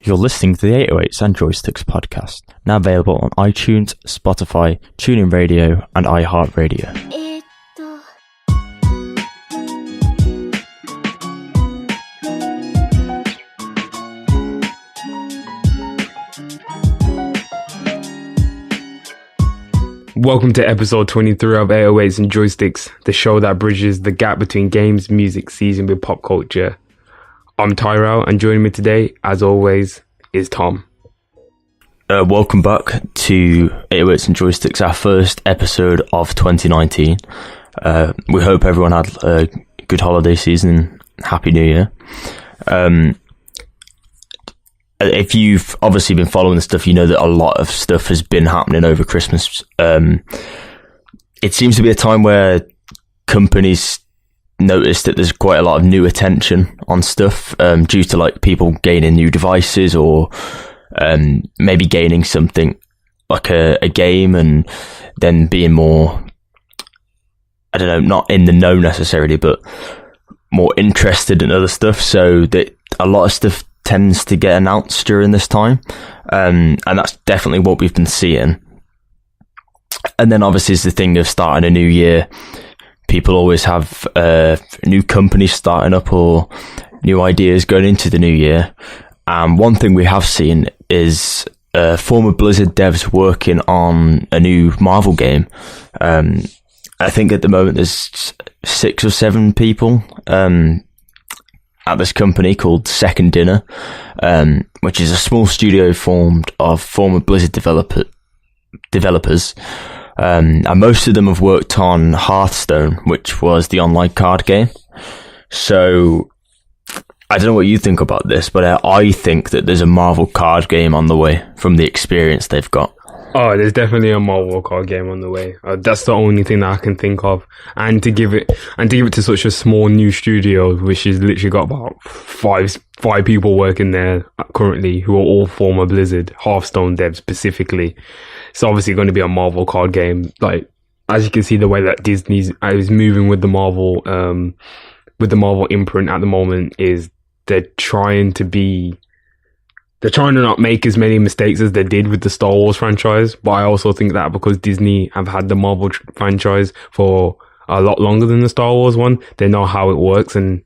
You're listening to the 808s and Joysticks podcast, now available on iTunes, Spotify, TuneIn Radio, and iHeartRadio. Welcome to episode 23 of 808s and Joysticks, the show that bridges the gap between games, music, season with pop culture. I'm Tairell, and joining me today, as always, is Tom. Welcome back to 808s and Joysticks, our first episode of 2019. We hope everyone had a good holiday season. Happy New Year. If you've obviously been following the stuff, you know that a lot of stuff has been happening over Christmas. It seems to be a time where companies notice that there's quite a lot of new attention on stuff due to like people gaining new devices or maybe gaining something like a game and then being more, I don't know, not in the know necessarily, but more interested in other stuff. So that a lot of stuff tends to get announced during this time, and that's definitely what we've been seeing. And then obviously it's the thing of starting a new year. People always have new companies starting up or new ideas going into the new year. And one thing we have seen is former Blizzard devs working on a new Marvel game. I think at the moment there's 6 or 7 people at this company called Second Dinner, which is a small studio formed of former Blizzard developers. And most of them have worked on Hearthstone, which was the online card game. So I don't know what you think about this, but I think that there's a Marvel card game on the way from the experience they've got. Oh, there's definitely a Marvel card game on the way. That's the only thing that I can think of. And to give it to such a small new studio, which has literally got about five people working there currently, who are all former Blizzard, Hearthstone devs specifically. It's obviously going to be a Marvel card game. Like, as you can see, the way that Disney is moving with the Marvel imprint at the moment is they're trying to not make as many mistakes as they did with the Star Wars franchise. But I also think that because Disney have had the Marvel franchise for a lot longer than the Star Wars one, they know how it works and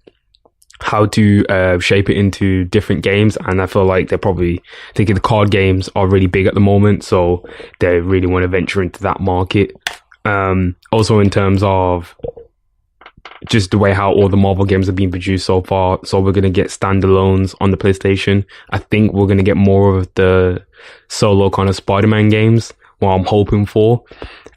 how to shape it into different games. And I feel like they're probably thinking the card games are really big at the moment, so they really want to venture into that market. Also in terms of just the way how all the Marvel games have been produced so far. So we're going to get standalones on the PlayStation. I think we're going to get more of the solo kind of Spider-Man games, what I'm hoping for.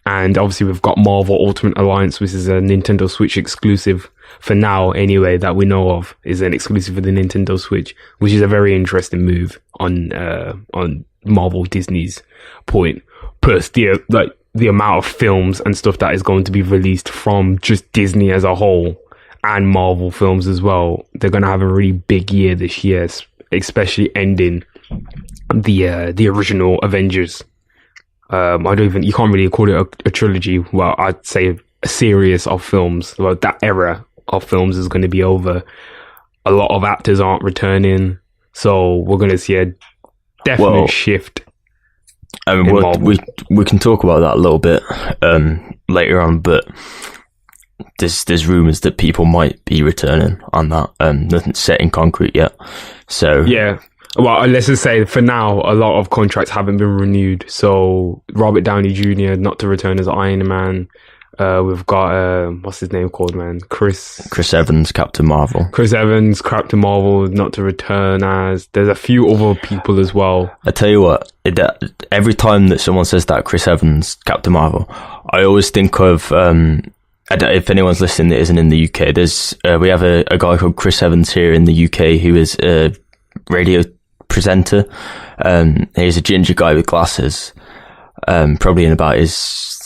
And obviously we've got Marvel Ultimate Alliance, which is a Nintendo Switch exclusive for now anyway, that we know of, is an exclusive for the Nintendo Switch, which is a very interesting move on Marvel Disney's point. Plus the amount of films and stuff that is going to be released from just Disney as a whole and Marvel films as well. They're going to have a really big year this year, especially ending the original Avengers. You can't really call it a trilogy. Well, I'd say a series of films. Well, that era of films is going to be over. A lot of actors aren't returning, so we're going to see a definite shift. I mean, we can talk about that a little bit later on, but there's rumours that people might be returning on that. Nothing's set in concrete yet. So yeah. Well, let's just say for now, a lot of contracts haven't been renewed. So Robert Downey Jr. not to return as Iron Man. We've got what's his name called, man? Chris Evans, Captain Marvel. Chris Evans, Captain Marvel, not to return as. There's a few other people as well. I tell you what, every time that someone says that Chris Evans, Captain Marvel, I always think of. If anyone's listening that isn't in the UK, we have a guy called Chris Evans here in the UK who is a radio presenter. He's a ginger guy with glasses, probably in about his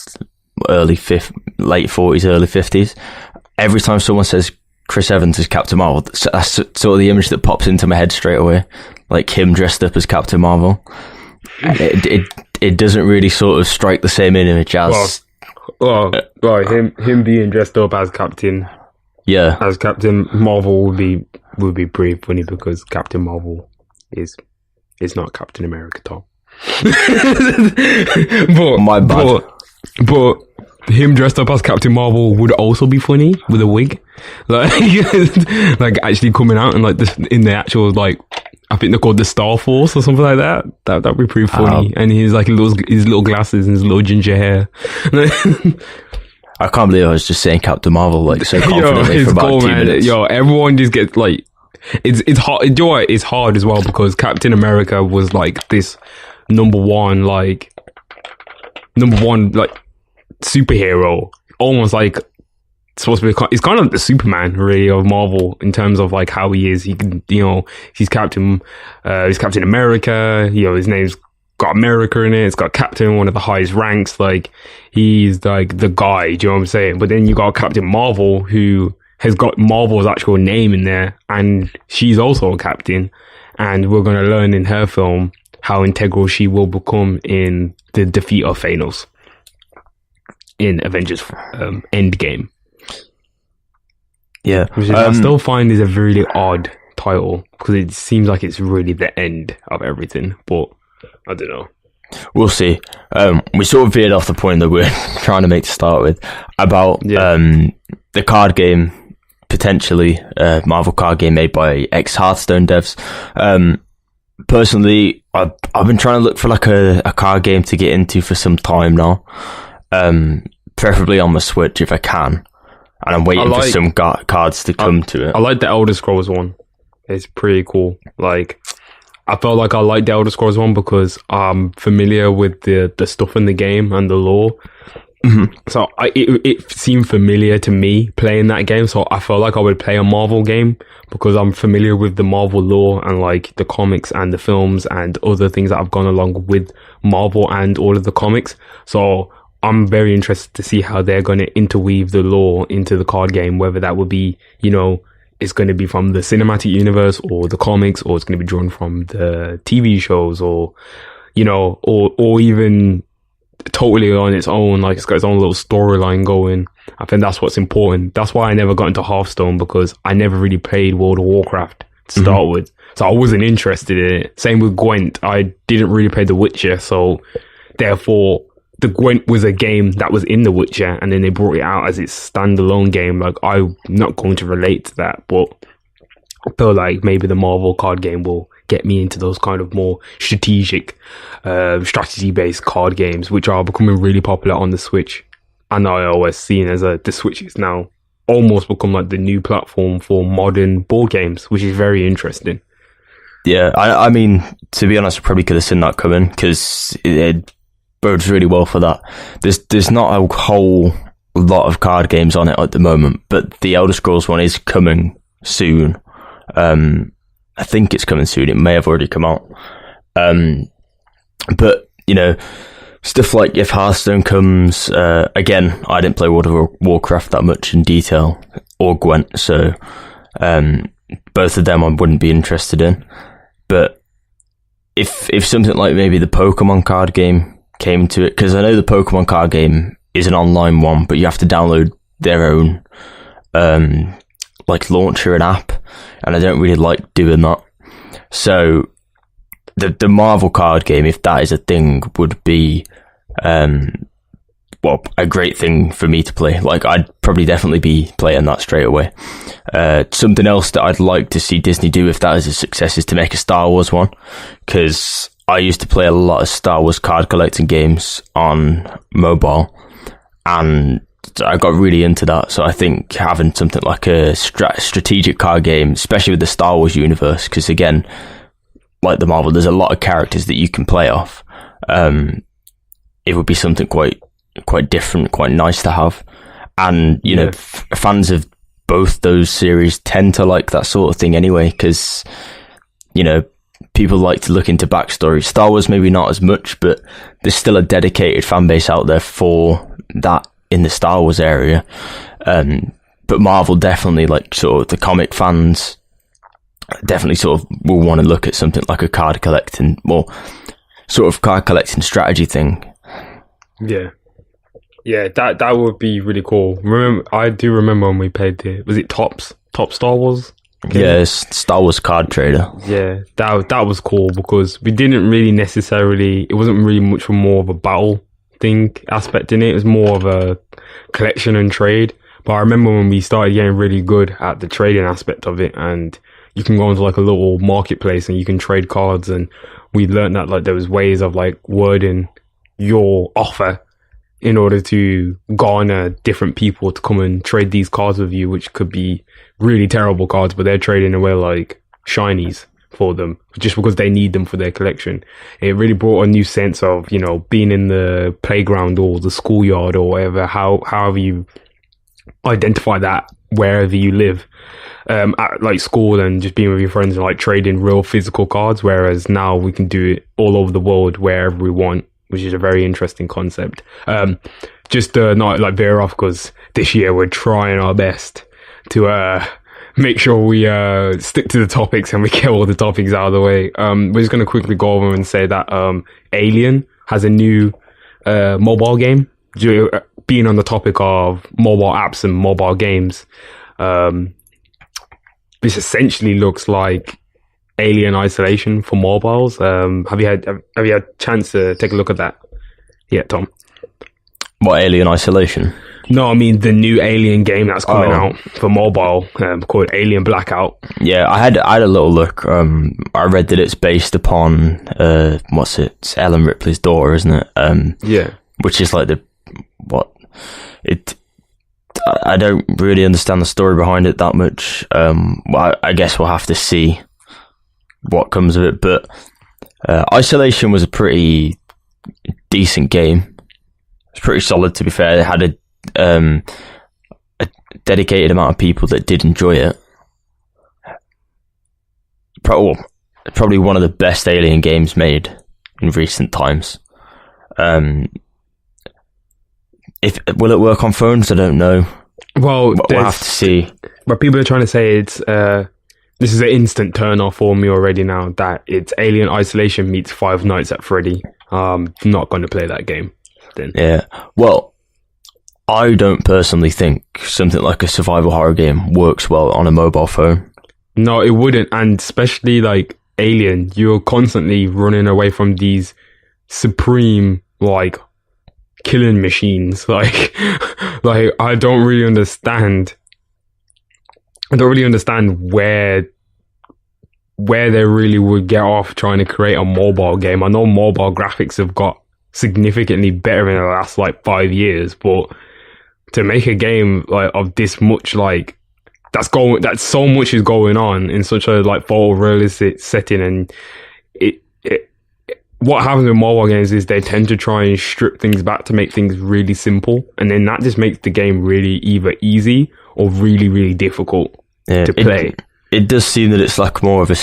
late 40s, early 50s. Every time someone says Chris Evans is Captain Marvel, that's sort of the image that pops into my head straight away, like him dressed up as Captain Marvel. And it doesn't really sort of strike the same image as him being dressed up as Captain Marvel would be pretty funny, because Captain Marvel is It's not Captain America, Tom. My bad. But him dressed up as Captain Marvel would also be funny with a wig, like like actually coming out and like this in the actual like I think they're called the Star Force or something like that. That'd be pretty funny. And he's like his little glasses and his little ginger hair. I can't believe I was just saying Captain Marvel like so confidently for about 2 minutes. Yo, everyone just gets like it's hard. You know what? It's hard as well because Captain America was like this number one like superhero, almost like supposed to be. It's kind of like the Superman really of Marvel in terms of like how he is. He can, he's Captain America. His name's got America in it. It's got Captain, one of the highest ranks. Like he's like the guy. Do you know what I'm saying? But then you got Captain Marvel, who has got Marvel's actual name in there, and she's also a captain. And we're gonna learn in her film how integral she will become in the defeat of Thanos in Avengers Endgame. Yeah. Which I still find is a really odd title because it seems like it's really the end of everything, but I don't know. We'll see. We sort of veered off the point that we're trying to make to start with about the card game, potentially Marvel card game made by ex-Hearthstone devs. Personally, I've been trying to look for like a card game to get into for some time now. Preferably on the Switch if I can, and I'm waiting for some cards to come to it. I like the Elder Scrolls one. It's pretty cool. Like, I felt like I liked the Elder Scrolls one because I'm familiar with the stuff in the game and the lore. Mm-hmm. So it seemed familiar to me playing that game. So I felt like I would play a Marvel game because I'm familiar with the Marvel lore and like the comics and the films and other things that have gone along with Marvel and all of the comics. So I'm very interested to see how they're going to interweave the lore into the card game, whether that would be, it's going to be from the cinematic universe or the comics, or it's going to be drawn from the TV shows, or, or even totally on its own, like it's got its own little storyline going. I think that's what's important. That's why I never got into Hearthstone, because I never really played World of Warcraft to start with. So I wasn't interested in it. Same with Gwent. I didn't really play The Witcher, so therefore the Gwent was a game that was in The Witcher, and then they brought it out as its standalone game. Like, I'm not going to relate to that, but I feel like maybe the Marvel card game will get me into those kind of more strategic, strategy-based card games, which are becoming really popular on the Switch. And iOS, seen as the Switch is now almost become like the new platform for modern board games, which is very interesting. Yeah, I mean, to be honest, I probably could have seen that coming, because it bodes really well for that. There's not a whole lot of card games on it at the moment, but the Elder Scrolls one is coming soon. I think it's coming soon. It may have already come out. But, stuff like if Hearthstone comes, again, I didn't play World of Warcraft that much in detail, or Gwent, so both of them I wouldn't be interested in. But if something like maybe the Pokemon card game came to it, because I know the Pokemon card game is an online one, but you have to download their own like launcher and app, and I don't really like doing that. So the Marvel card game, if that is a thing, would be a great thing for me to play. Like, I'd probably definitely be playing that straight away. Something else that I'd like to see Disney do, if that is a success, is to make a Star Wars one, because I used to play a lot of Star Wars card collecting games on mobile, and I got really into that. So I think having something like a strategic card game, especially with the Star Wars universe, because again, like the Marvel, there's a lot of characters that you can play off. It would be something quite different, quite nice to have. And, fans of both those series tend to like that sort of thing anyway, because, people like to look into backstory. Star Wars maybe not as much, but there's still a dedicated fan base out there for that in the Star Wars area. But Marvel definitely, like, sort of the comic fans definitely sort of will want to look at something like a card collecting strategy thing. Yeah, that would be really cool. I do remember when we played was it Top Star Wars Yeah, it's Star Wars card trader. Yeah, that was cool because we didn't really necessarily. It wasn't really much more of a battle thing aspect in it. It was more of a collection and trade. But I remember when we started getting really good at the trading aspect of it, and you can go into like a little marketplace and you can trade cards, and we learned that like there was ways of like wording your offer in order to garner different people to come and trade these cards with you, which could be really terrible cards, but they're trading away like shinies for them just because they need them for their collection. It really brought a new sense of, you know, being in the playground or the schoolyard or whatever, however you identify that wherever you live, at like school, and just being with your friends and like trading real physical cards, whereas now we can do it all over the world wherever we want, which is a very interesting concept. Just not like veer off, because this year we're trying our best to make sure we stick to the topics and we get all the topics out of the way. We're just going to quickly go over and say that Alien has a new mobile game. Being on the topic of mobile apps and mobile games, this essentially looks like Alien Isolation for mobiles. Have you had a chance to take a look at that? Yeah, Tom. What, Alien Isolation? No, I mean the new Alien game that's coming out for mobile, called Alien Blackout. Yeah, I had a little look. I read that it's based upon what's it? It's Ellen Ripley's daughter, isn't it? Yeah, which is like I don't really understand the story behind it that much. I guess we'll have to see what comes of it. But Isolation was a pretty decent game. It's pretty solid, to be fair. It had a dedicated amount of people that did enjoy it. Probably one of the best Alien games made in recent times. Will it work on phones? I don't know. Well, we'll have to see. But people are trying to say it's this is an instant turn off for me already now, that it's Alien Isolation meets Five Nights at Freddy. Not going to play that game then. Yeah. Well, I don't personally think something like a survival horror game works well on a mobile phone. No, it wouldn't. And especially like Alien, you're constantly running away from these supreme, like, killing machines. Like I don't really understand where they really would get off trying to create a mobile game. I know mobile graphics have got significantly better in the last like 5 years, but to make a game like of this much, like that so much is going on in such a like photorealistic setting, and what happens with mobile games is they tend to try and strip things back to make things really simple, and then that just makes the game really either easy or really, really difficult to play. It does seem that it's like more of a...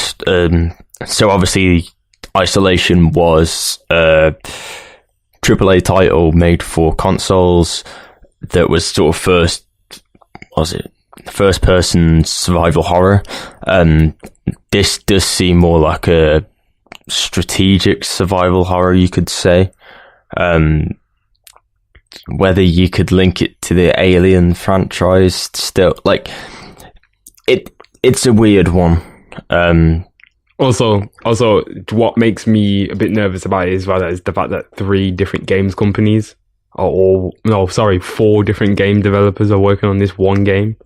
so obviously Isolation was a AAA title made for consoles that was sort of first-person survival horror. This does seem more like a strategic survival horror, you could say. Whether you could link it to the Alien franchise, still, like, it's a weird one. Also, what makes me a bit nervous about it is the fact that 4 different game developers are working on this one game.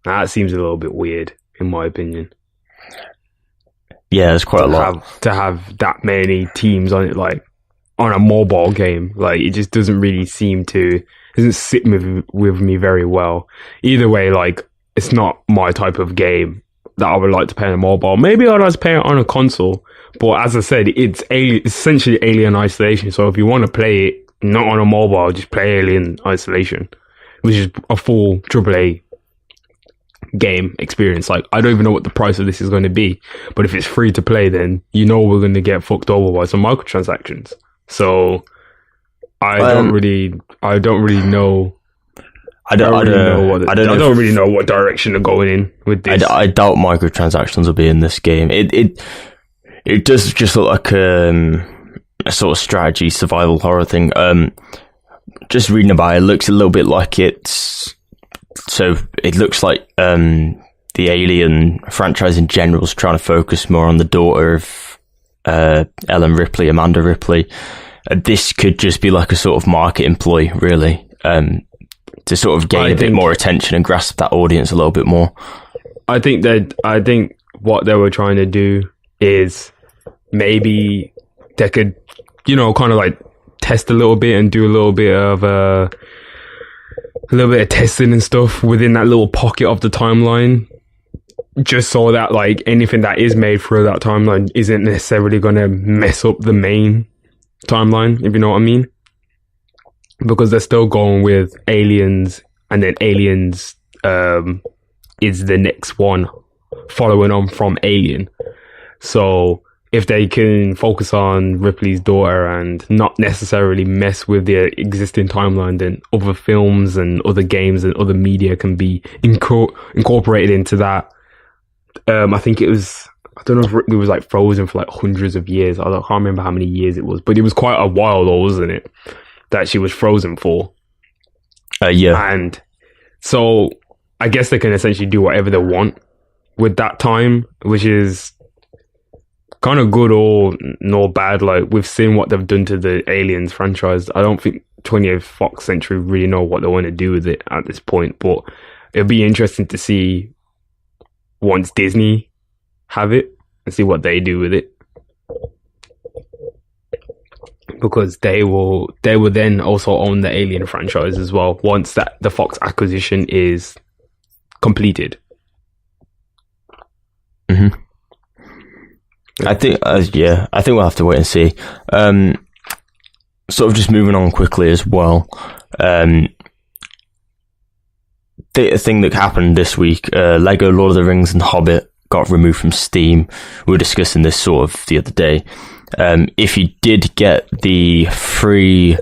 That seems a little bit weird, in my opinion. Yeah, there's quite a lot. To have that many teams on it, like, on a mobile game. Like, it just doesn't sit with me very well. Either way, like, it's not my type of game that I would like to play on a mobile. Maybe I'd like to play it on a console, but as I said, it's essentially Alien Isolation. So if you want to play it not on a mobile, just play Alien Isolation, which is a full AAA game experience. Like, I don't even know what the price of this is going to be, but if it's free to play, then you know we're going to get fucked over by some microtransactions. So I don't really know. I don't really know what direction they're going in with this. I doubt microtransactions will be in this game. It does just look like a sort of strategy survival horror thing. Just reading about it, looks a little bit like it's. So it looks like the Alien franchise in general is trying to focus more on the daughter of Ellen Ripley, Amanda Ripley. This could just be like a sort of marketing ploy, really, to sort of gain a bit more attention and grasp that audience a little bit more. I think what they were trying to do is maybe they could, kind of like test a little bit and do a little bit of testing and stuff within that little pocket of the timeline, just so that like anything that is made through that timeline isn't necessarily going to mess up the main timeline, if you know what I mean. Because they're still going with Aliens, and then Aliens is the next one following on from Alien. So if they can focus on Ripley's daughter and not necessarily mess with the existing timeline, then other films and other games and other media can be incorporated into that. I think it was, I don't know if Ripley was like frozen for like hundreds of years. I can't remember how many years it was, but it was quite a while though, wasn't it? That she was frozen for. Yeah. And so I guess they can essentially do whatever they want with that time, which is kind of good or not bad. Like, we've seen what they've done to the Aliens franchise. I don't think 20th Fox Century really know what they want to do with it at this point, but it'll be interesting to see once Disney have it and see what they do with it, because they will then also own the Alien franchise as well once that the Fox acquisition is completed. Mm-hmm. I think we'll have to wait and see. Sort of just moving on quickly as well. The thing that happened this week, Lego Lord of the Rings and Hobbit got removed from Steam. We were discussing this sort of the other day. If you did get the free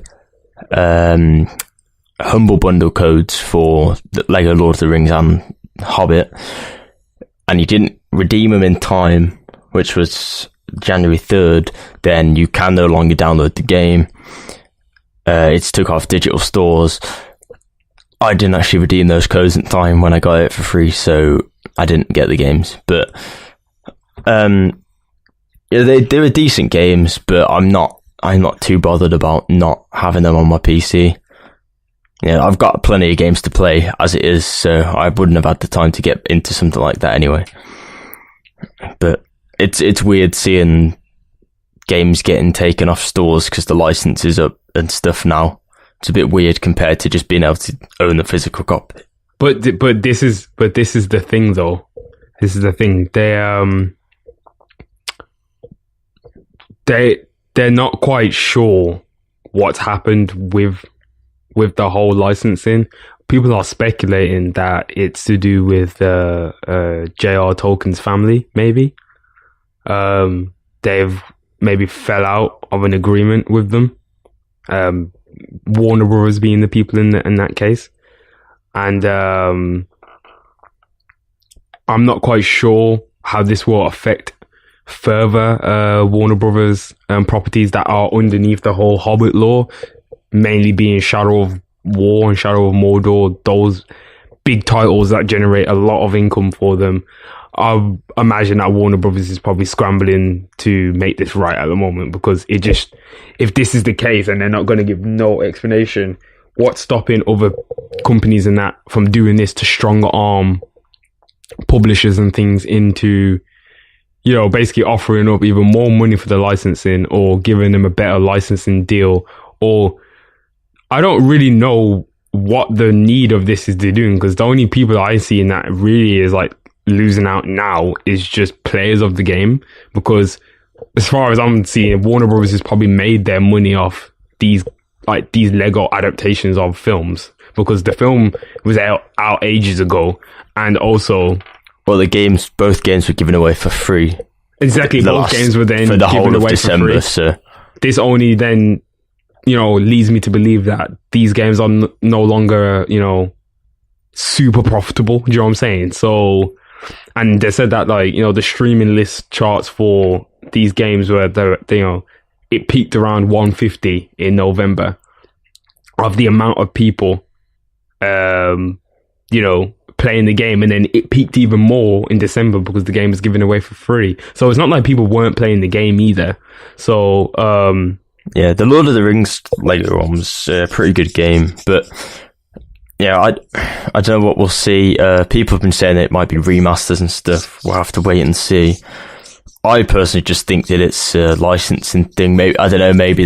Humble Bundle codes for the Lego Lord of the Rings and Hobbit, and you didn't redeem them in time, which was January 3rd, then you can no longer download the game. It's took off digital stores. I didn't actually redeem those codes in time when I got it for free, so I didn't get the games. But yeah, they were decent games, but I'm not too bothered about not having them on my PC. Yeah, I've got plenty of games to play as it is, so I wouldn't have had the time to get into something like that anyway. But it's weird seeing games getting taken off stores because the license is up and stuff now. It's a bit weird compared to just being able to own the physical copy. But this is the thing though. This is the thing. They're not quite sure what's happened with the whole licensing. People are speculating that it's to do with J.R. Tolkien's family, maybe. They've maybe fell out of an agreement with them. Warner Brothers being the people in that case. And I'm not quite sure how this will affect further Warner Brothers properties that are underneath the whole Hobbit lore, mainly being Shadow of War and Shadow of Mordor, those big titles that generate a lot of income for them. I imagine that Warner Brothers is probably scrambling to make this right at the moment, because if this is the case and they're not going to give no explanation, what's stopping other companies and that from doing this to stronger arm publishers and things into, basically offering up even more money for the licensing or giving them a better licensing deal? Or I don't really know what the need of this is to do, because the only people I see in that really is like losing out now is just players of the game, because as far as I'm seeing, Warner Brothers has probably made their money off these Lego adaptations of films, because the film was out ages ago, and also both games were given away for free. Exactly, both games were then for the whole given of away December. for free. So this only then leads me to believe that these games are no longer super profitable. Do you know what I'm saying? So. And they said that the streaming list charts for these games were it peaked around 150 in November of the amount of people playing playing the game, and then it peaked even more in December because the game was given away for free. So it's not like people weren't playing the game either. So yeah, the Lord of the Rings later on was a pretty good game, but yeah, I don't know what we'll see. People have been saying it might be remasters and stuff. We'll have to wait and see. I personally just think that it's a licensing thing. Maybe, I don't know, maybe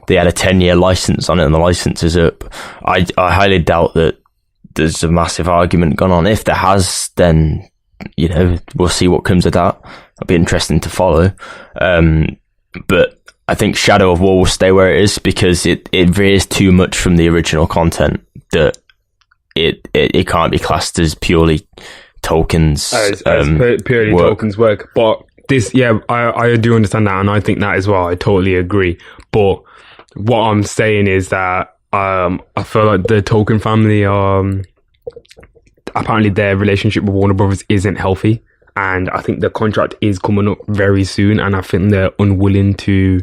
they had a 10-year license on it and the license is up. I highly doubt that there's a massive argument gone on. If there has, then, you know, we'll see what comes of that. It'll be interesting to follow. But I think Shadow of War will stay where it is because it veers too much from the original content that it can't be classed as purely Tolkien's purely work. Tolkien's work. But this, yeah, I do understand that, and I think that as well. I totally agree. But what I'm saying is that I feel like the Tolkien family, apparently their relationship with Warner Brothers isn't healthy, and I think the contract is coming up very soon, and I think they're unwilling to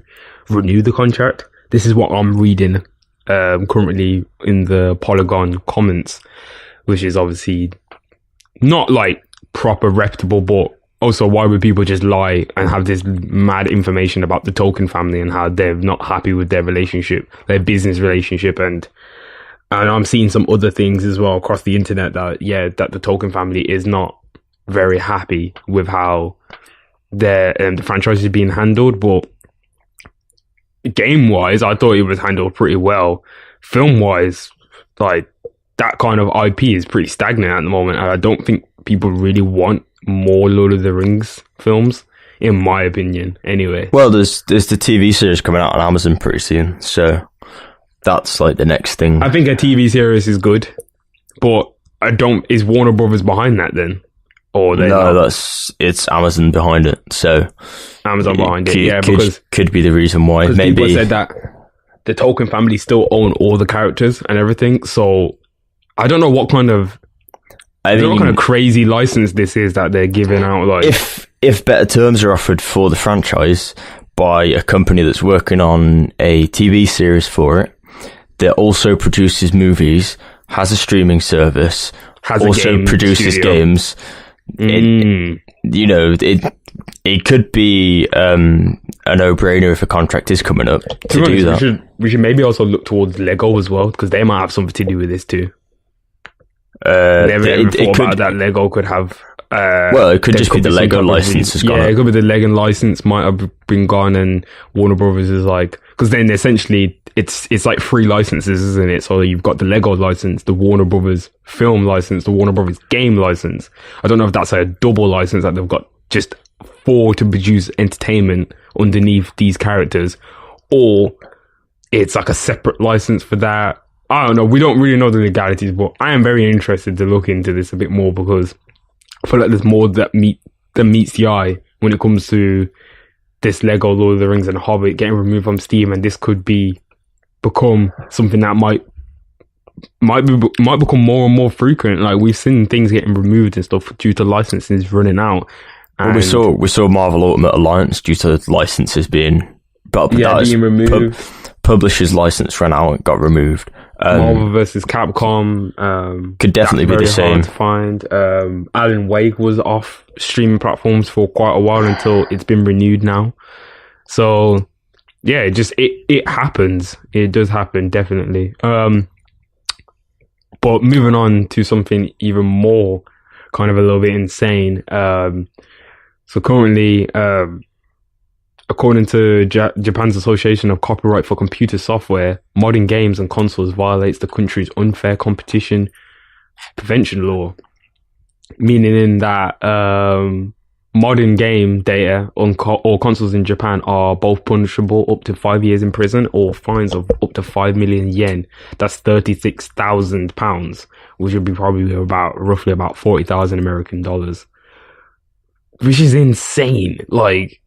renew the contract. This is what I'm reading currently in the Polygon comments, which is obviously not like proper reputable, but also why would people just lie and have this mad information about the Tolkien family and how they're not happy with their relationship, their business relationship, and I'm seeing some other things as well across the internet that the Tolkien family is not very happy with how the franchise is being handled. But game-wise, I thought it was handled pretty well. Film-wise, like, that kind of IP is pretty stagnant at the moment. I don't think people really want more Lord of the Rings films, in my opinion, anyway. Well, there's the TV series coming out on Amazon pretty soon, so that's like the next thing. I think a TV series is good, but is Warner Brothers behind that then? Or no, it's Amazon behind it, so Amazon behind it, yeah, because could be the reason why. Maybe people said that the Tolkien family still own all the characters and everything, so I don't know what kind of crazy license this is that they're giving out. Like, if better terms are offered for the franchise by a company that's working on a TV series for it, that also produces movies, has a streaming service, also produces games, it could be a no-brainer if a contract is coming up to do that. We should maybe also look towards Lego as well, because they might have something to do with this too. Never ever thought about that Lego could have. It could just be the Lego license has gone. Yeah, it could be the Lego license might have been gone, and Warner Brothers is like, because then essentially it's like 3 licenses, isn't it? So you've got the Lego license, the Warner Brothers film license, the Warner Brothers game license. I don't know if that's a double license that they've got just for to produce entertainment underneath these characters, or it's like a separate license for that. I don't know. We don't really know the legalities, but I am very interested to look into this a bit more because I feel like there's more that meets the eye when it comes to this Lego Lord of the Rings and Hobbit getting removed from Steam, and this could become something that might become more and more frequent. Like, we've seen things getting removed and stuff due to licenses running out. Well, we saw Marvel Ultimate Alliance due to licenses being removed. Publisher's license ran out and got removed. Marvel vs. Capcom could definitely be the same. Hard to find. Alan Wake was off streaming platforms for quite a while until it's been renewed now. So yeah, it happens. It does happen, definitely. But moving on to something even more kind of a little bit insane. So currently, according to Japan's Association of Copyright for Computer Software, modding games and consoles violates the country's unfair competition prevention law, meaning that modding game data on all consoles in Japan are both punishable up to 5 years in prison or fines of up to 5 million yen. That's £36,000, which would be probably roughly about 40,000 American dollars, which is insane. Like,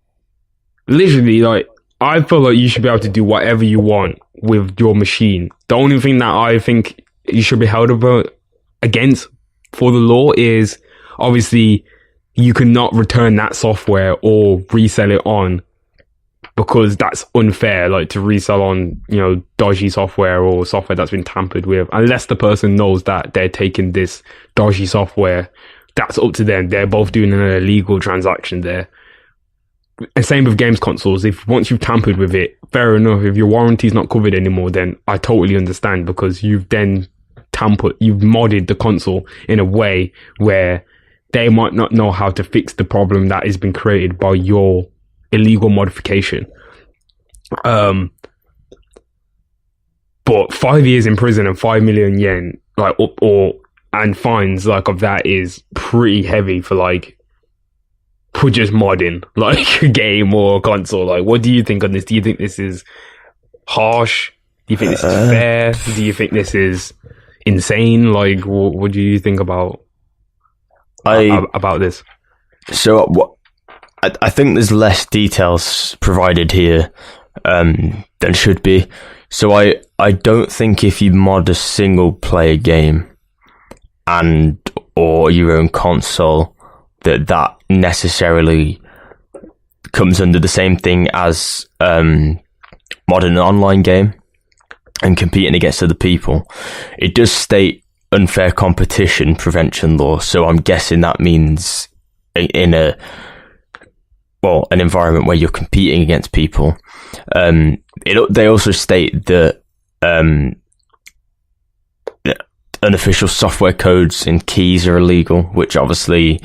literally, like, I feel like you should be able to do whatever you want with your machine. The only thing that I think you should be held against for the law is, obviously, you cannot return that software or resell it on because that's unfair, like to resell on, you know, dodgy software or software that's been tampered with, unless the person knows that they're taking this dodgy software. That's up to them. They're both doing an illegal transaction there. And same with games consoles. If once you've tampered with it, fair enough. If your warranty's not covered anymore, then I totally understand, because you've then you've modded the console in a way where they might not know how to fix the problem that has been created by your illegal modification. But 5 years in prison and 5 million yen, like, and fines like of that is pretty heavy for just modding like a game or a console. Like, what do you think on this? Do you think this is harsh? Do you think this is fair? Do you think this is insane? Like, what do you think about this? So I think there's less details provided here than should be. So I don't think if you mod a single player game or your own console, that necessarily comes under the same thing as modding an online game and competing against other people. It does state unfair competition prevention law, so I'm guessing that means in an environment where you're competing against people. They also state that unofficial software codes and keys are illegal, which obviously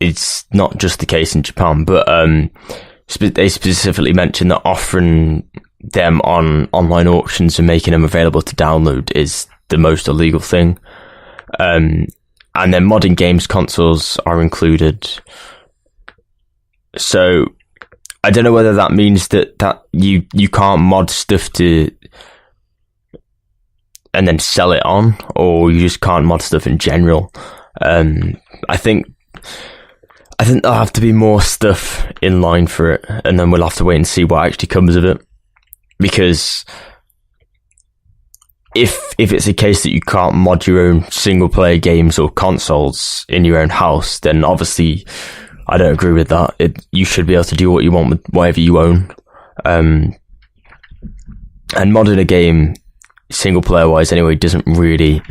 it's not just the case in Japan, but they specifically mention that offering them on online auctions and making them available to download is the most illegal thing. And then modding games consoles are included. So I don't know whether that means that you can't mod stuff and then sell it on, or you just can't mod stuff in general. I think there'll have to be more stuff in line for it, and then we'll have to wait and see what actually comes of it. Because if it's a case that you can't mod your own single player games or consoles in your own house, then obviously I don't agree with that. You should be able to do what you want with whatever you own. And modding a game single player wise anyway doesn't really,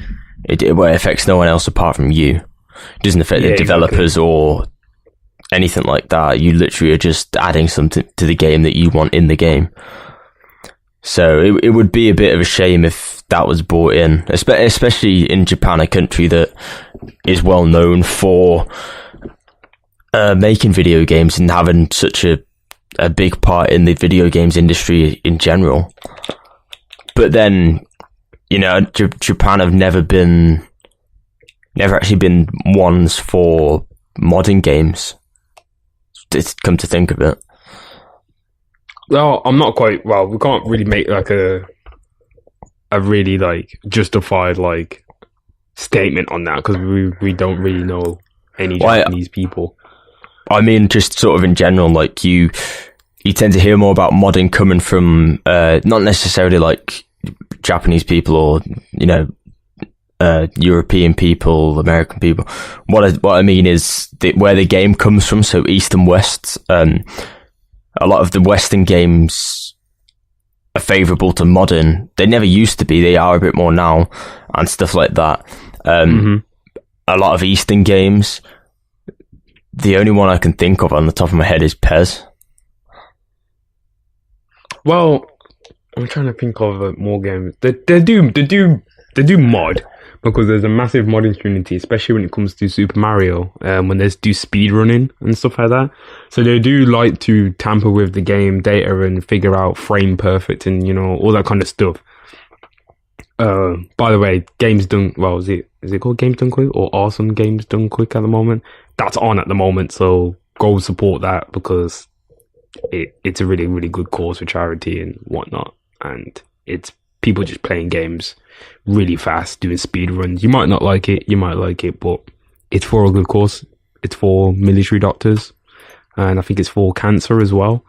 it affects no one else apart from you. It doesn't affect the developers or anything like that. You literally are just adding something to the game that you want in the game. So it would be a bit of a shame if that was brought in, especially in Japan, a country that is well known for making video games and having such a big part in the video games industry in general. But then, you know, Japan have never actually been ones for modding games. It's come to think of it. Well, I'm not quite. Well, we can't really make like a really like justified like statement on that, because we don't really know any Japanese people. I mean, just sort of in general, like you tend to hear more about modding coming from not necessarily like Japanese people or, you know, European people, American people. What I mean is where the game comes from, so East and West. A lot of the Western games are favourable to modding. They never used to be. They are a bit more now, and stuff like that. A lot of Eastern games. The only one I can think of on the top of my head is PES. Well, I'm trying to think of more games. They do mod, because there's a massive modding community, especially when it comes to Super Mario, when they do speedrunning and stuff like that. So they do like to tamper with the game data and figure out frame perfect and, you know, all that kind of stuff. By the way, Games Done... Well, is it called Games Done Quick or Awesome Games Done Quick at the moment? That's on at the moment, so go support that, because it's a really, really good cause for charity and whatnot. And it's people just playing games really fast, doing speed runs. You might not like it, you might like it, but it's for a good cause. It's for military doctors, and I think it's for cancer as well.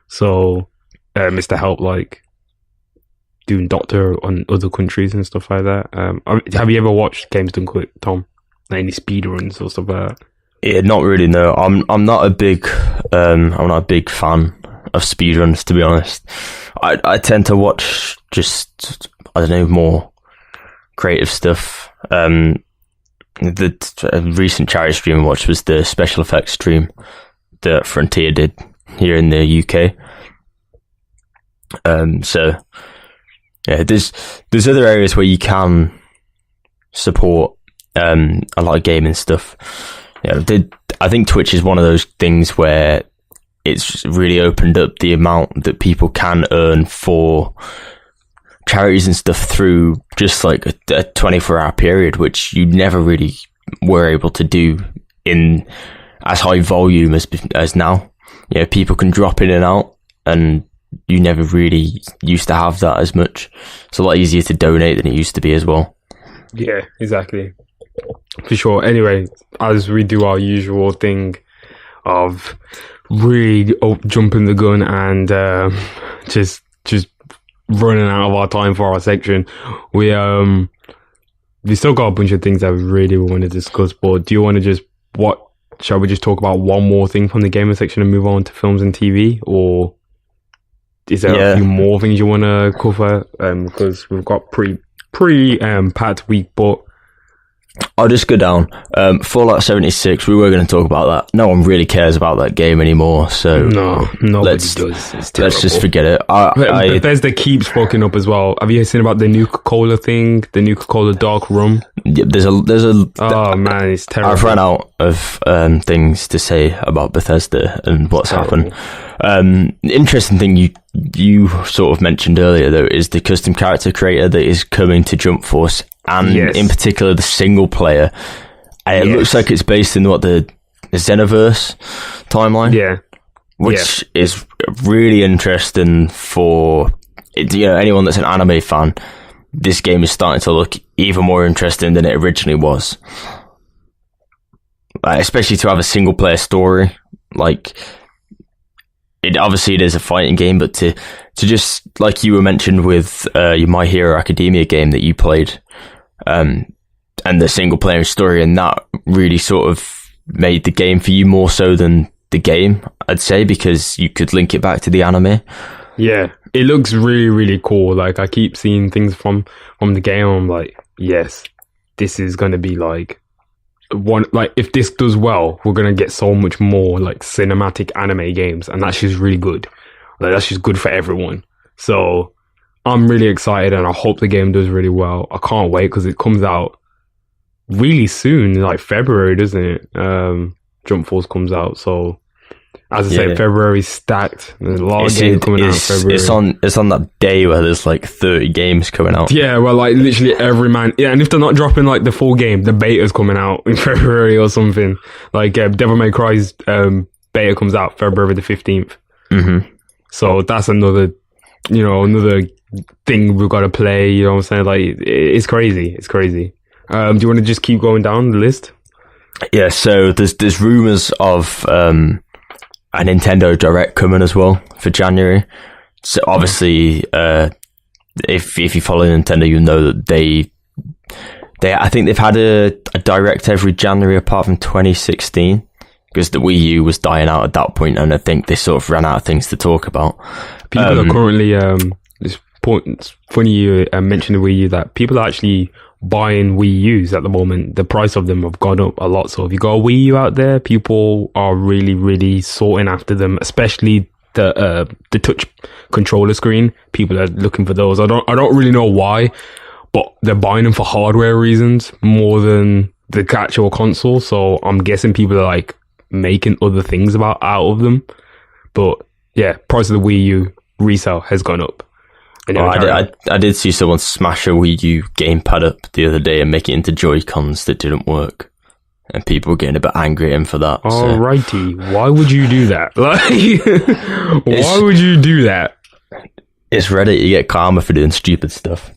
So Mr. Help, like, doing doctor on other countries and stuff like that. Have you ever watched Games Done Quick, Tom? Like any speed runs or stuff like that? Yeah, not really. No, I'm not a big fan. of speedruns, to be honest. I tend to watch just, I don't know, more creative stuff. The recent charity stream I watched was the special effects stream that Frontier did here in the UK. So yeah, there's other areas where you can support a lot of gaming stuff. Yeah, I think Twitch is one of those things where it's really opened up the amount that people can earn for charities and stuff through just like a 24-hour period, which you never really were able to do in as high volume as now. You know, people can drop in and out, and you never really used to have that as much. It's a lot easier to donate than it used to be as well. Yeah, exactly. For sure. Anyway, as we do our usual thing of really jumping the gun and just running out of our time for our section, we still got a bunch of things that we really want to discuss, but do you want to shall we just talk about one more thing from the gamer section and move on to films and TV, or is there a few more things you want to cover? Because we've got pretty packed week, but I'll just go down. Fallout 76, we were going to talk about that. No one really cares about that game anymore, so no, nobody does. It's terrible. Let's just forget it. Bethesda keeps fucking up as well. Have you seen about the Nuka-Cola thing? The Nuka-Cola Dark Rum? Yeah, oh man, it's terrible. I've run out of things to say about Bethesda and what's happened. Interesting thing you sort of mentioned earlier, though, is the custom character creator that is coming to Jump Force, and in particular the single player. And it looks like it's based in the Xenoverse timeline, which is really interesting for anyone that's an anime fan. This game is starting to look even more interesting than it originally was, especially to have a single player story. Like, it is a fighting game, but to just, like you were mentioned with your My Hero Academia game that you played, and the single player story, and that really sort of made the game for you more so than the game, I'd say, because you could link it back to the anime. Yeah, it looks really, really cool. Like, I keep seeing things from the game, I'm like, yes, this is going to be like one, like, if this does well, we're going to get so much more like cinematic anime games, and that's just really good. Like, that's just good for everyone. So I'm really excited, and I hope the game does really well. I can't wait, because it comes out really soon, like February, doesn't it? Jump Force comes out, so as I said, February's stacked. There's a lot of games coming out in February. It's on that day where there's like 30 games coming out. Yeah, well, like literally every man. Yeah, and if they're not dropping like the full game, the beta's coming out in February or something. Like Devil May Cry's beta comes out February the 15th. Mm-hmm. So that's another thing we've got to play. You know what I'm saying? Like, it's crazy. It's crazy. Do you want to just keep going down the list? Yeah. So there's rumors of a Nintendo Direct coming as well for January. So obviously, if you follow Nintendo, you'll know that they I think they've had a Direct every January apart from 2016, because the Wii U was dying out at that point, and I think they sort of ran out of things to talk about. People are currently it's funny you mentioned the Wii U, that people are actually buying Wii U's at the moment. The price of them have gone up a lot. So if you got a Wii U out there, people are really, really sorting after them, especially the touch controller screen. People are looking for those. I don't really know why, but they're buying them for hardware reasons more than the actual console. So I'm guessing people are like making other things out of them. But yeah, price of the Wii U resale has gone up. I did see someone smash a Wii U gamepad up the other day and make it into Joy-Cons that didn't work, and people were getting a bit angry at him for that. Alrighty, so. Why would you do that? Like, why would you do that? It's Reddit. You get karma for doing stupid stuff.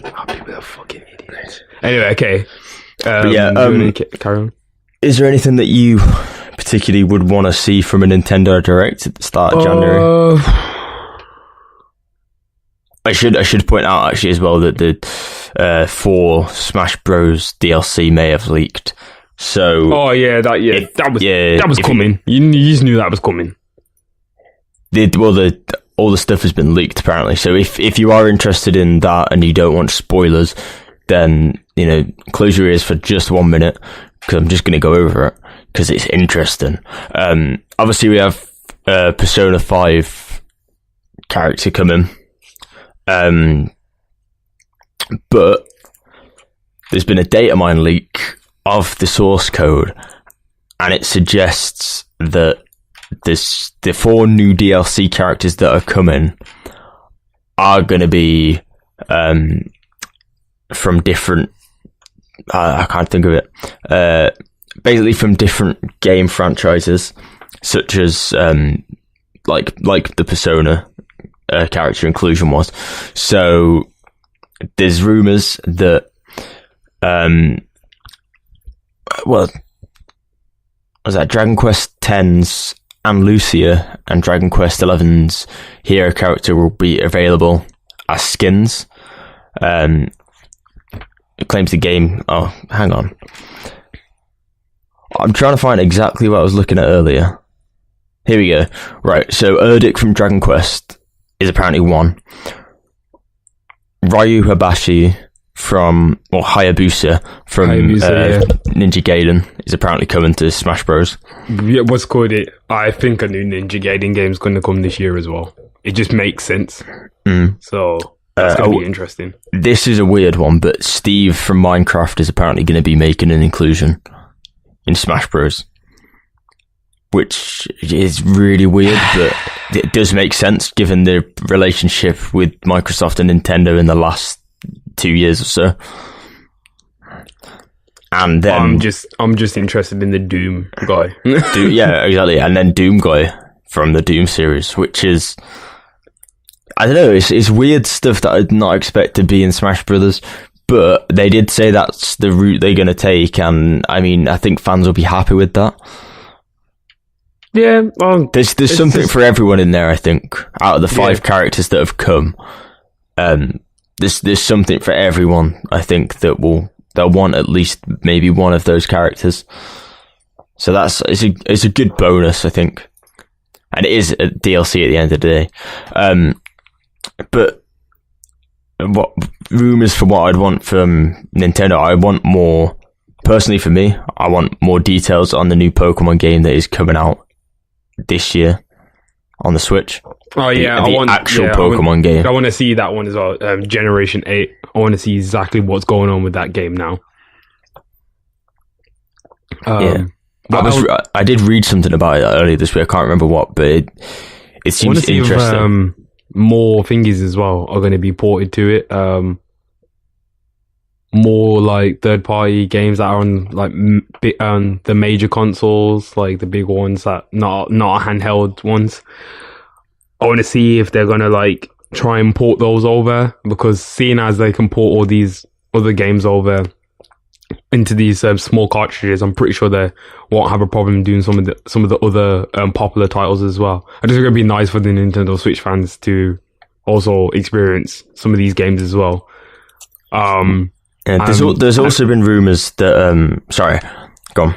Oh, people are fucking idiots. Anyway, okay. Carry on. Is there anything that you particularly would want to see from a Nintendo Direct at the start of January? I should point out actually as well that the 4 Smash Bros DLC may have leaked. So that was coming. You just knew that was coming. all the stuff has been leaked apparently. So if you are interested in that and you don't want spoilers, then close your ears for just 1 minute, because I'm just going to go over it because it's interesting. Obviously we have Persona 5 character coming, but there's been a data mine leak of the source code, and it suggests that the 4 new DLC characters that are coming are going to be from different. I can't think of it. Basically, from different game franchises, such as like the Persona character inclusion was. So there's rumors that was that Dragon Quest X's and Lucia and Dragon Quest XI's hero character will be available as skins. It claims the game. Oh, hang on. I'm trying to find exactly what I was looking at earlier. Here we go. Right, so Erdic from Dragon Quest is apparently one. Ryu Hayabusa from Ninja Gaiden is apparently coming to Smash Bros. Yeah, what's called it? I think a new Ninja Gaiden game is going to come this year as well. It just makes sense. So that's going to be interesting. This is a weird one, but Steve from Minecraft is apparently going to be making an inclusion in Smash Bros. Which is really weird, but it does make sense given the relationship with Microsoft and Nintendo in the last 2 years or so. And then I'm just interested in the Doom guy. Yeah, exactly. And then Doom guy from the Doom series, which is, I don't know, it's weird stuff that I'd not expect to be in Smash Brothers, but they did say that's the route they're going to take, and I mean, I think fans will be happy with that. Yeah, well, there's something for everyone in there. I think out of the 5 characters that have come, there's something for everyone. I think they'll want at least maybe one of those characters. So it's a good bonus, I think, and it is a DLC at the end of the day. But what rumors for what I'd want from Nintendo? I want more. Personally, for me, I want more details on the new Pokemon game that is coming out this year on the Switch. Oh yeah, the actual Pokemon game. I want to see that one as well. Generation 8. I want to see exactly what's going on with that game now. I did read something about it earlier this week. I can't remember what, but it seems interesting. More thingies as well are going to be ported to it. More like third-party games that are on like the major consoles, like the big ones that not handheld ones. I want to see if they're gonna like try and port those over, because seeing as they can port all these other games over into these small cartridges, I'm pretty sure they won't have a problem doing some of the other popular titles as well. I just think it'd be nice for the Nintendo Switch fans to also experience some of these games as well. There's also been rumors that sorry, go on.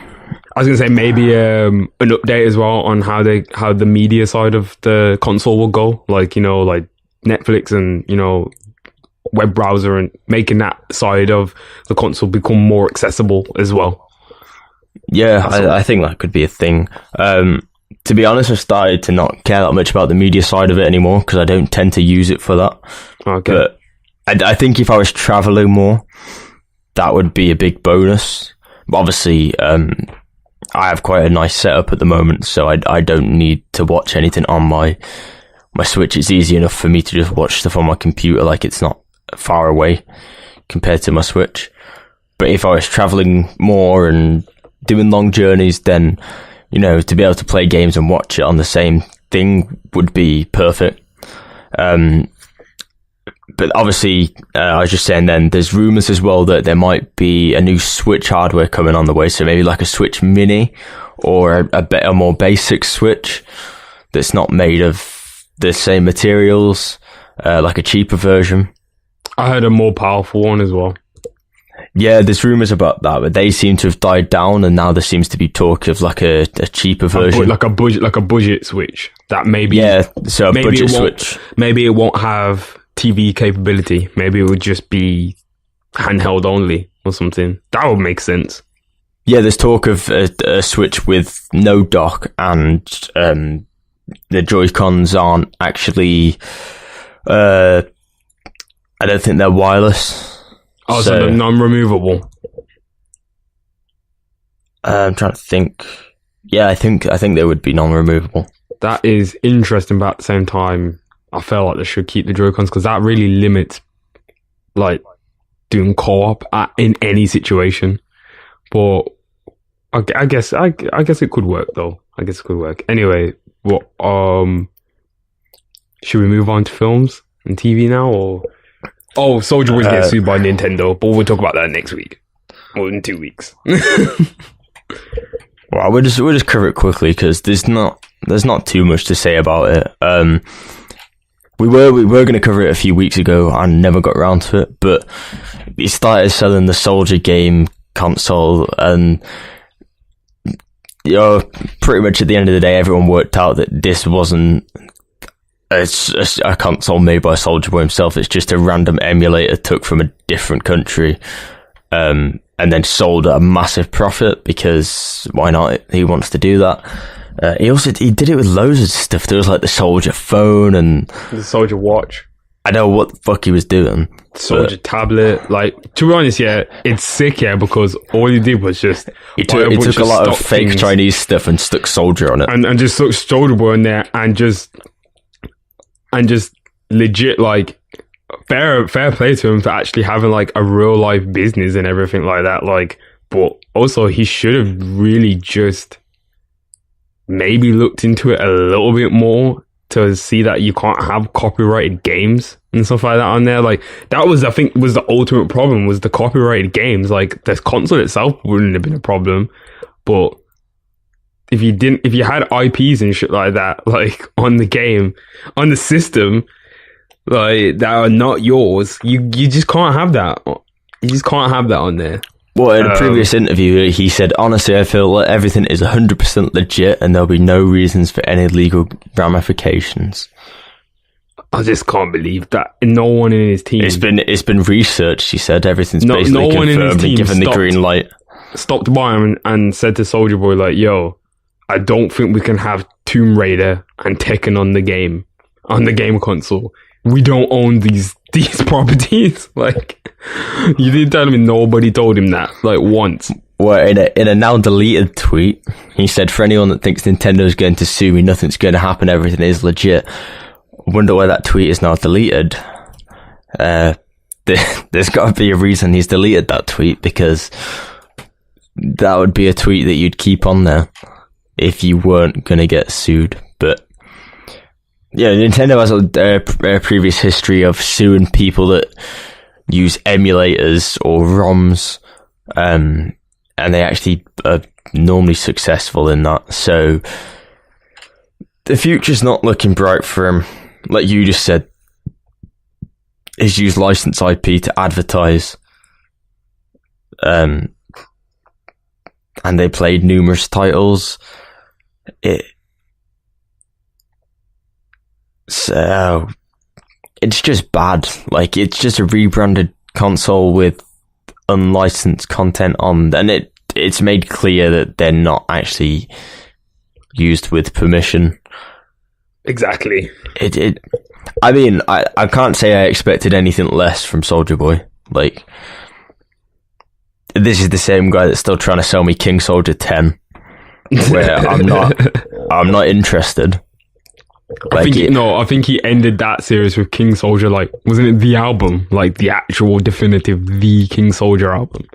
I was gonna say maybe an update as well on how the media side of the console will go, like like Netflix and web browser, and making that side of the console become more accessible as well. Yeah, I think that could be a thing. To be honest, I've started to not care that much about the media side of it anymore because I don't tend to use it for that. Okay. But I think if I was traveling more, that would be a big bonus. But obviously, I have quite a nice setup at the moment, so I don't need to watch anything on my Switch. It's easy enough for me to just watch stuff on my computer, like it's not far away compared to my Switch. But if I was traveling more and doing long journeys, then to be able to play games and watch it on the same thing would be perfect. But obviously, I was just saying then, there's rumours as well that there might be a new Switch hardware coming on the way. So maybe like a Switch Mini or a better, more basic Switch that's not made of the same materials, like a cheaper version. I heard a more powerful one as well. Yeah, there's rumours about that, but they seem to have died down, and now there seems to be talk of like a cheaper version, like a budget Switch that maybe so a budget Switch. Maybe it won't have TV capability. Maybe it would just be handheld only or something. That would make sense. Yeah, there's talk of a Switch with no dock, and the Joy-Cons aren't actually. I don't think they're wireless. Oh, so they're non-removable. I'm trying to think. Yeah, I think they would be non-removable. That is interesting, but at the same time, I feel like they should keep the Joy-Cons because that really limits, like, doing co-op in any situation. But I guess it could work though. I guess it could work. Anyway, what? Should we move on to films and TV now, or? Oh, Soulja Boy's getting sued by Nintendo, but we'll talk about that next week. Or in 2 weeks. Well, we'll just cover it quickly because there's not too much to say about it. We were going to cover it a few weeks ago and never got around to it, but he started selling the Soulja game console, and pretty much at the end of the day, everyone worked out that this wasn't a console made by Soulja Boy himself. It's just a random emulator took from a different country, and then sold at a massive profit because why not? He wants to do that. He did it with loads of stuff. There was like the Soulja phone and the Soulja watch. I know what the fuck he was doing. Soulja tablet. Like, to be honest, yeah, it's sick, yeah, because all he did was just he took a lot of fake Chinese stuff and stuck Soulja on it, and just stuck Soulja Boy on there, and just legit, like, fair play to him for actually having like a real life business and everything like that. Like, but also he should have really just maybe looked into it a little bit more to see that you can't have copyrighted games and stuff like that on there. Like, that was, I think, was the ultimate problem, was the copyrighted games. Like, the console itself wouldn't have been a problem, but if you had IPs and shit like that, like, on the game, on the system, like, that are not yours, you just can't have that. You just can't have that on there. Well, in a previous interview, he said, honestly, I feel like everything is 100% legit and there'll be no reasons for any legal ramifications. I just can't believe that. No one in his team... It's been researched, he said. Everything's basically confirmed and given the green light. Stopped by him and said to Soulja Boy, like, yo, I don't think we can have Tomb Raider and Tekken on the game console. We don't own these properties. Like, you didn't tell me nobody told him that, like, once. Well, in a now deleted tweet, he said, for anyone that thinks Nintendo's going to sue me, nothing's going to happen, everything is legit. I wonder why that tweet is now deleted. There's got to be a reason he's deleted that tweet, because that would be a tweet that you'd keep on there if you weren't going to get sued. But yeah, Nintendo has a previous history of suing people that use emulators or ROMs, and they actually are normally successful in that. So the future's not looking bright for him. Like you just said, he's used licensed IP to advertise, and they played numerous titles. So it's just bad. Like, it's just a rebranded console with unlicensed content on, and it's made clear that they're not actually used with permission. Exactly. I mean, I can't say I expected anything less from Soulja Boy. Like, this is the same guy that's still trying to sell me King Soldier 10, where I'm not interested. I think he ended that series with King Soldier, like, wasn't it the album? Like, the actual definitive The King Soldier album?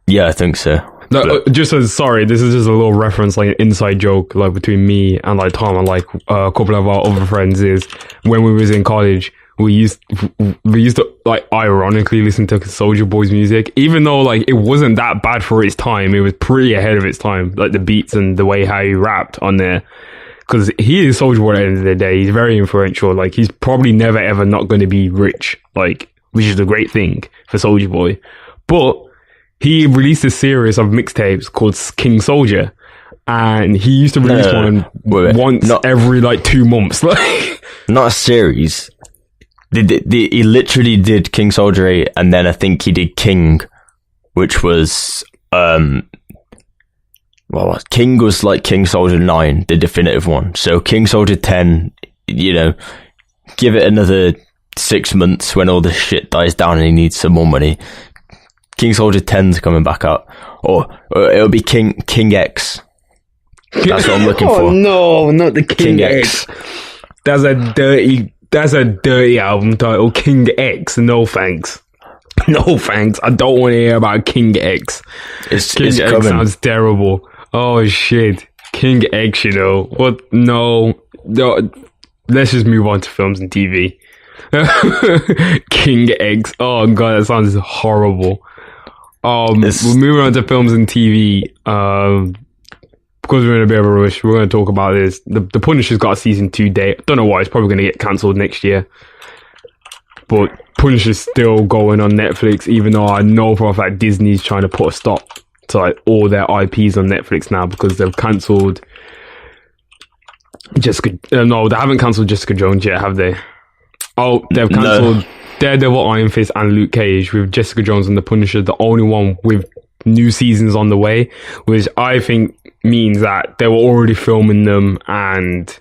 Yeah, I think so. No, this is just a little reference, like an inside joke, like, between me and, like, Tom and, like, a couple of our other friends, is when we was in college, we used to, like, ironically listen to Soulja Boy's music, even though, like, it wasn't that bad for its time. It was pretty ahead of its time, like, the beats and the way how he rapped on there. Because he is Soulja Boy at the end of the day. He's very influential. Like, he's probably never ever not going to be rich. Like, which is a great thing for Soulja Boy. But he released a series of mixtapes called King Soulja, and he used to release one once every like 2 months. Like, not a series. He literally did King Soulja 8, and then I think he did King, which was King was like King Soulja 9, the definitive one. So King Soulja 10, you know, give it another 6 months when all this shit dies down and he needs some more money. King Soulja 10's coming back out, or it'll be King X. That's what I'm looking for. Oh no, not the King X. That's a dirty album title, King X. No thanks. No thanks. I don't want to hear about King X. King X coming. Sounds terrible. Oh shit, King X. You know what? No. Let's just move on to films and TV. King X. Oh god, that sounds horrible. We're moving on to films and TV. Because we're in a bit of a rush, we're going to talk about this. The Punisher's got a season 2 date. Don't know why. It's probably going to get cancelled next year. But Punisher's still going on Netflix, even though I know for a fact Disney's trying to put a stop to like all their IPs on Netflix now because they've cancelled Jessica. No, they haven't cancelled Jessica Jones yet, have they? Oh, they've cancelled Daredevil, Iron Fist, and Luke Cage, with Jessica Jones and the Punisher the only one with new seasons on the way, which I think means that they were already filming them and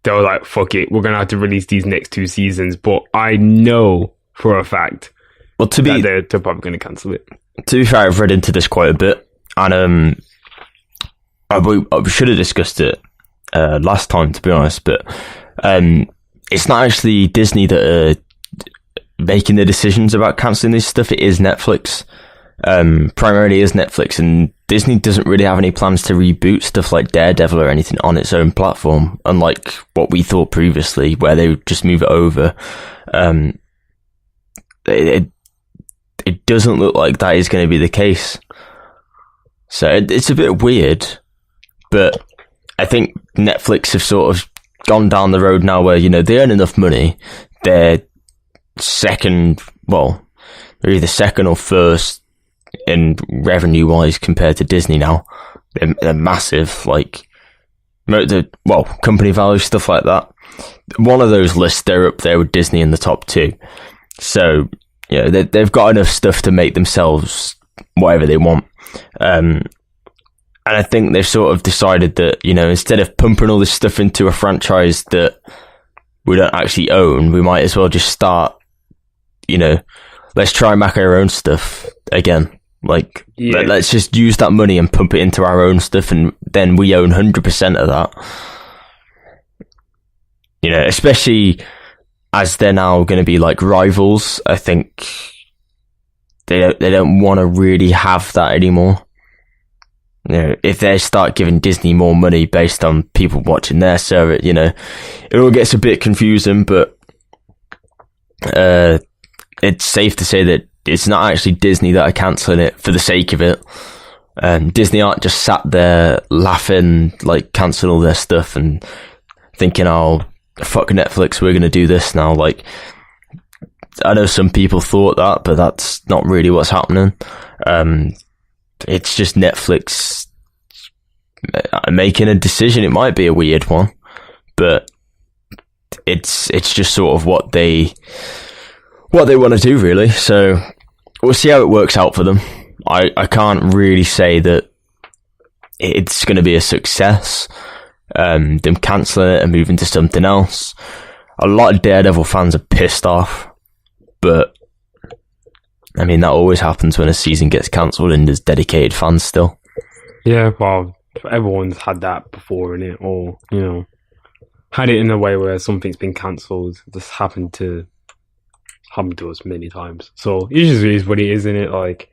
they were like, fuck it, we're going to have to release these next 2 seasons. But I know for a fact that they're probably going to cancel it. To be fair, I've read into this quite a bit, and I should have discussed it last time, to be honest, but it's not actually Disney that are making the decisions about cancelling this stuff. It is Netflix. Primarily is Netflix, and Disney doesn't really have any plans to reboot stuff like Daredevil or anything on its own platform, unlike what we thought previously, where they would just move it over. It doesn't look like that is going to be the case. So it's a bit weird, but I think Netflix have sort of gone down the road now where, you know, they earn enough money. They're either second or first in revenue wise compared to Disney now. They're massive, like company value, stuff like that. One of those lists, they're up there with Disney in the top 2. So, you know, they've got enough stuff to make themselves whatever they want. And I think they've sort of decided that, you know, instead of pumping all this stuff into a franchise that we don't actually own, we might as well just start, you know, let's try and make our own stuff again. Like, let's just use that money and pump it into our own stuff, and then we own 100% of that. You know, especially as they're now going to be like rivals. I think they don't want to really have that anymore. You know, if they start giving Disney more money based on people watching their service, you know, it all gets a bit confusing, but it's safe to say that it's not actually Disney that are cancelling it for the sake of it. Disney aren't just sat there laughing, like, cancelling all their stuff and thinking, oh, fuck Netflix, we're going to do this now. Like, I know some people thought that, but that's not really what's happening. It's just Netflix making a decision. It might be a weird one, but it's just sort of what they want to do, really. So we'll see how it works out for them. I can't really say that it's going to be a success. Them cancelling it and moving to something else. A lot of Daredevil fans are pissed off, but I mean, that always happens when a season gets cancelled and there's dedicated fans still. Yeah, well, everyone's had that before, innit? Or, you know, had it in a way where something's been cancelled. This happened to us many times. So it just is what it is, innit? Like,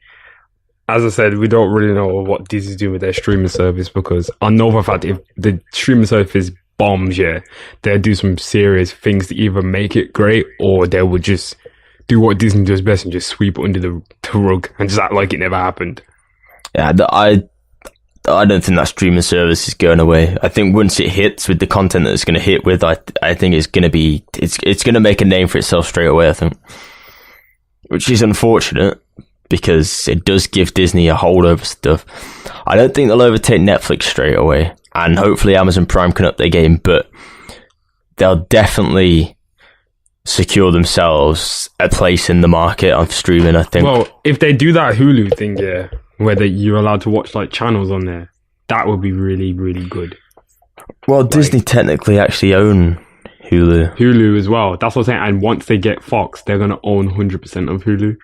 as I said, we don't really know what Disney's doing with their streaming service, because I know for a fact if the streaming service bombs, they'll do some serious things to either make it great, or they would just do what Disney does best and just sweep it under the rug and just act like it never happened. Yeah, I don't think that streaming service is going away. I think once it hits with the content that it's going to hit with, I think it's going to make a name for itself straight away, I think. Which is unfortunate, because it does give Disney a hold over stuff. I don't think they'll overtake Netflix straight away, and hopefully Amazon Prime can up their game, but they'll definitely secure themselves a place in the market of streaming, I think. Well, if they do that Hulu thing, yeah, where you're allowed to watch like channels on there, that would be really, really good. Well, Disney technically actually own Hulu as well. That's what I'm saying. And once they get Fox, they're going to own 100% of Hulu.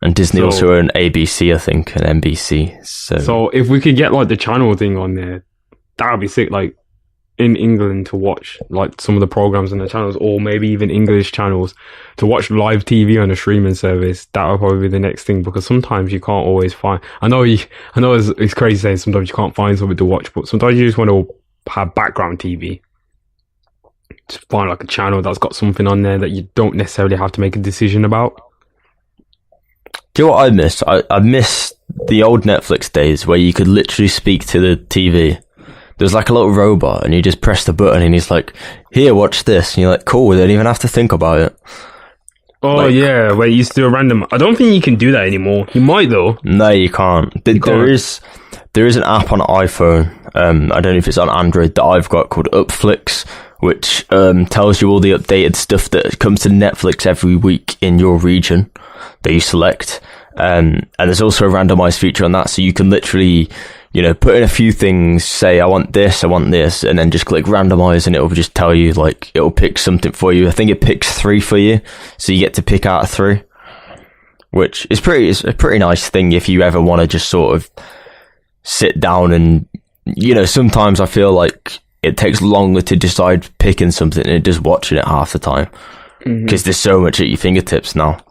And Disney also own ABC, I think, and NBC. So if we could get like the channel thing on there, that would be sick. Like in England to watch like some of the programs on the channels, or maybe even English channels to watch live TV on a streaming service. That would probably be the next thing, because sometimes you can't always find. I know it's crazy saying sometimes you can't find something to watch, but sometimes you just want to have background TV. Just find like a channel that's got something on there that you don't necessarily have to make a decision about. Do you know what I miss? I miss the old Netflix days where you could literally speak to the TV. There's like a little robot and you just press the button and he's like, here, watch this. And you're like, cool, we don't even have to think about it. Oh, like, yeah, where you used to do a random... I don't think you can do that anymore. You might, though. No, you can't. There is an app on iPhone, I don't know if it's on Android, that I've got called Upflix, which tells you all the updated stuff that comes to Netflix every week in your region that you select. And there's also a randomized feature on that, so you can literally, put in a few things, say, I want this, and then just click randomize, and it'll just tell you, like, it'll pick something for you. I think it picks 3 for you, so you get to pick out of 3, which is it's a pretty nice thing if you ever want to just sort of sit down and, sometimes I feel like it takes longer to decide picking something than it does watching it half the time, because there's so much at your fingertips now.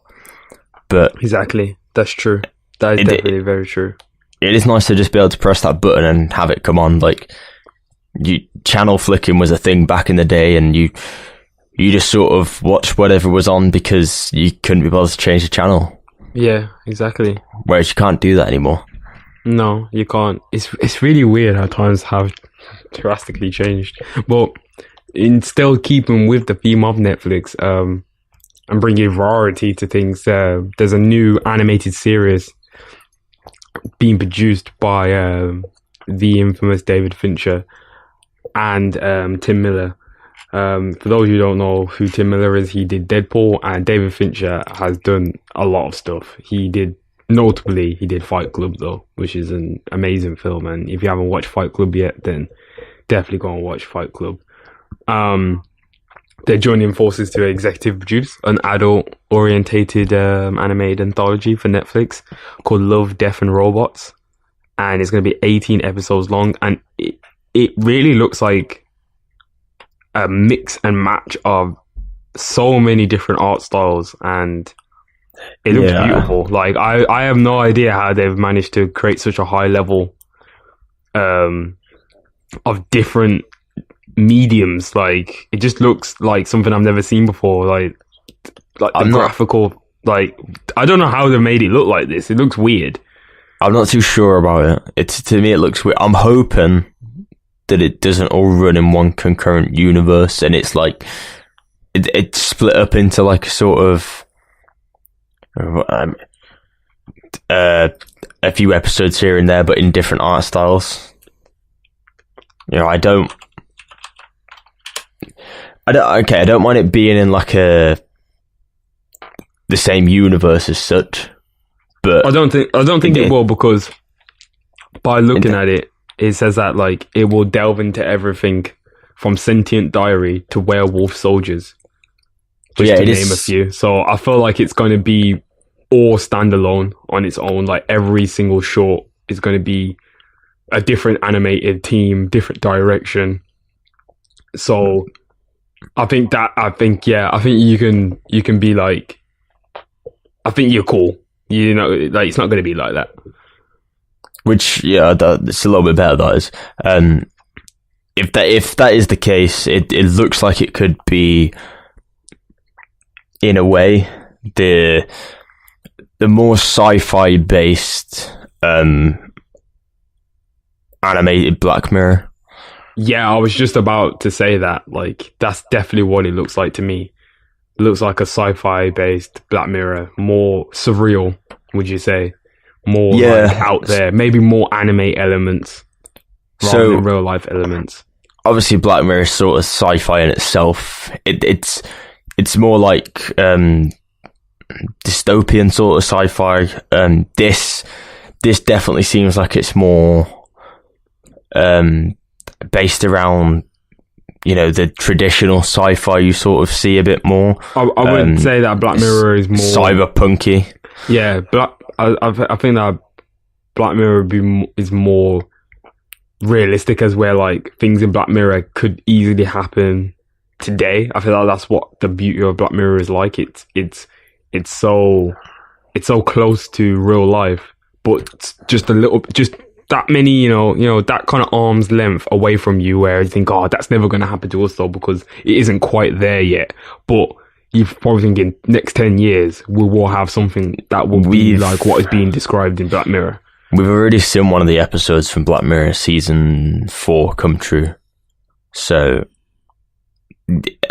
But exactly, that's true. That is definitely very true. It is nice to just be able to press that button and have it come on. Like, channel flicking was a thing back in the day, and you just sort of watch whatever was on because you couldn't be bothered to change the channel. Yeah, exactly. Whereas you can't do that anymore. No, you can't. It's really weird how times have drastically changed. But in still keeping with the theme of Netflix, and bringing variety to things, there's a new animated series being produced by the infamous David Fincher and Tim Miller. For those who don't know who Tim Miller is, he did Deadpool, and David Fincher has done a lot of stuff. He did Fight Club, though, which is an amazing film, and if you haven't watched Fight Club yet, then definitely go and watch Fight Club. They're joining forces to executive produce an adult-orientated animated anthology for Netflix called Love, Death and Robots, and it's going to be 18 episodes long, and it really looks like a mix and match of so many different art styles, and it looks beautiful. Like, I have no idea how they've managed to create such a high level of different mediums. Like, it just looks like something I've never seen before. Like the graphical, like, I don't know how they made it look like this. It looks weird. I'm not too sure about it. To me, it looks weird. I'm hoping that it doesn't all run in one concurrent universe, and it's like it's split up into like a sort of a few episodes here and there, but in different art styles. I don't mind it being in like the same universe as such, but I don't think it will, because by looking at it, it says that like it will delve into everything from Sentient Diary to Werewolf Soldiers, just to name a few. So I feel like it's going to be all standalone on its own. Like, every single short is going to be a different animated team, different direction. So I think you can be like, I think you're cool. Like, it's not going to be like that. Which, it's a little bit better, that is. If that is the case, it looks like it could be, in a way, the more sci-fi based animated Black Mirror. Yeah, I was just about to say that. Like, that's definitely what it looks like to me. It looks like a sci-fi based Black Mirror, more surreal. would you say? More out there, maybe more anime elements rather than real life elements. Obviously, Black Mirror is sort of sci-fi in itself. It's more like dystopian sort of sci-fi. This definitely seems like it's more based around, the traditional sci-fi you sort of see a bit more. I wouldn't say that Black Mirror is more cyberpunky. Yeah, I think that Black Mirror is more realistic, as where like things in Black Mirror could easily happen today. I feel like that's what the beauty of Black Mirror is like. It's so close to real life, but just that many, that kind of arm's length away from you, where you think, oh, that's never going to happen to us though, because it isn't quite there yet. But you're probably thinking next 10 years we will have something that will be like what is being described in Black Mirror. We've already seen one of the episodes from Black Mirror season 4 come true. So,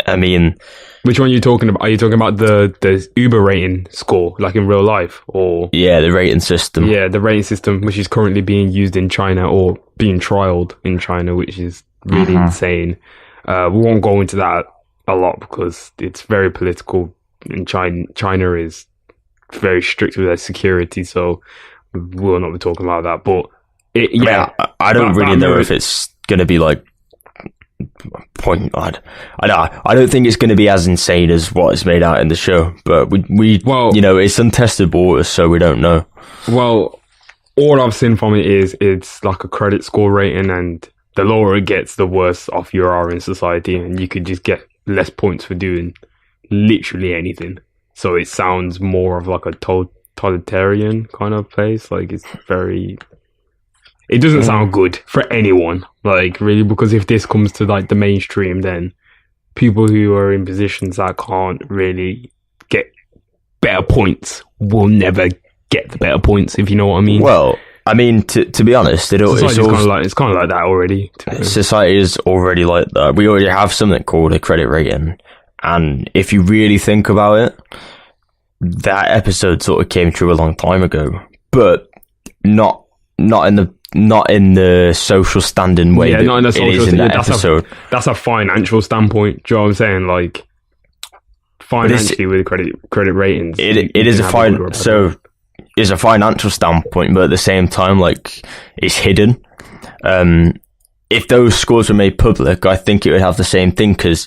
I mean, which one are you talking about? Are you talking about the Uber rating score, like in real life, or the rating system? Yeah, the rating system, which is currently being used in China or being trialed in China, which is really insane. We won't go into that a lot because it's very political, and China is very strict with their security, so we'll not be talking about that. But I don't really know if it's going to be like I don't think it's going to be as insane as what is made out in the show, but it's untested waters, so we don't know. Well, all I've seen from it is it's like a credit score rating, and the lower it gets, the worse off you are in society, and you could just get less points for doing literally anything. So it sounds more of like a totalitarian kind of place. Like it doesn't sound good for anyone, like, really, because if this comes to like the mainstream, then people who are in positions that can't really get better points will never get the better points, if you know what I mean. Well, I mean, to be honest, it's kind of like that already. Society is already like that. We already have something called a credit rating, and if you really think about it, that episode sort of came true a long time ago, but not in the social standing way. Yeah, not in the social. It is in that episode. That's a financial standpoint. Do you know what I'm saying? Like, financially, with credit ratings, it is a financial standpoint, but at the same time, like, it's hidden. If those scores were made public, I think it would have the same thing, because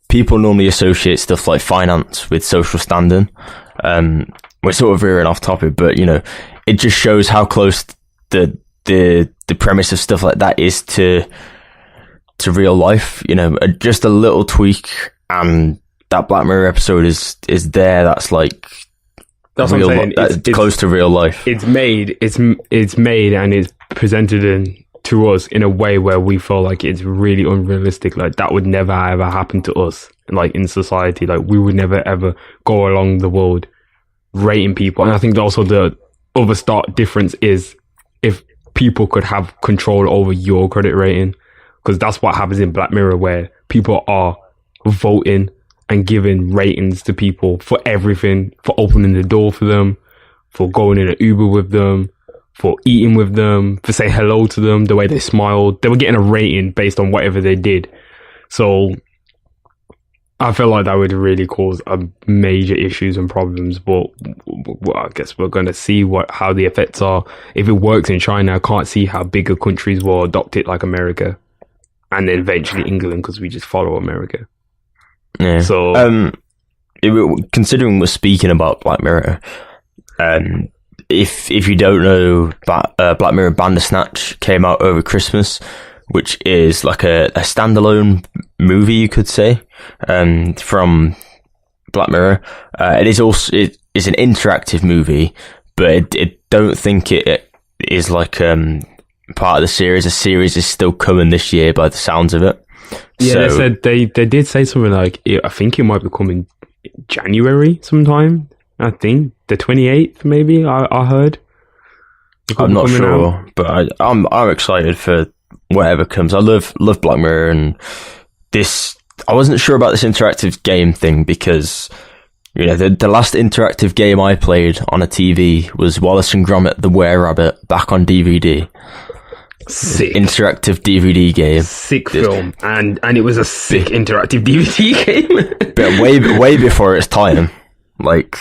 people normally associate stuff like finance with social standing. We're sort of veering off topic, but it just shows how close the premise of stuff like that is to real life. Just a little tweak, and that Black Mirror episode is there. That's like that's real, what I'm saying. It's close to real life. It's made and it's presented to us in a way where we feel like it's really unrealistic. Like, that would never ever happen to us, like, in society. Like, we would never ever go along the world rating people. And I think also the other stark difference is if people could have control over your credit rating, because that's what happens in Black Mirror, where people are voting and giving ratings to people for everything, for opening the door for them, for going in an Uber with them, for eating with them, for saying hello to them, the way they smiled. They were getting a rating based on whatever they did. So I feel like that would really cause major issues and problems, but I guess we're going to see how the effects are. If it works in China, I can't see how bigger countries will adopt it, like America, and then eventually England, because we just follow America. Yeah. So, considering we're speaking about Black Mirror, if you don't know, Black Mirror Bandersnatch came out over Christmas, which is like a standalone movie, you could say, from Black Mirror. It is an interactive movie, but it don't think it is like part of the series. The series is still coming this year, by the sounds of it. Yeah, so, they said they did say something like, I think it might be coming January sometime. I think the 28th, maybe. I heard. I'm not sure, but I'm excited for whatever comes. I love Black Mirror, and this. I wasn't sure about this interactive game thing because You know, the last interactive game I played on a TV was Wallace and Gromit: The Were-Rabbit back on DVD. Sick. Interactive DVD game. Sick film. And it was a sick interactive DVD game. But way before its time. Like...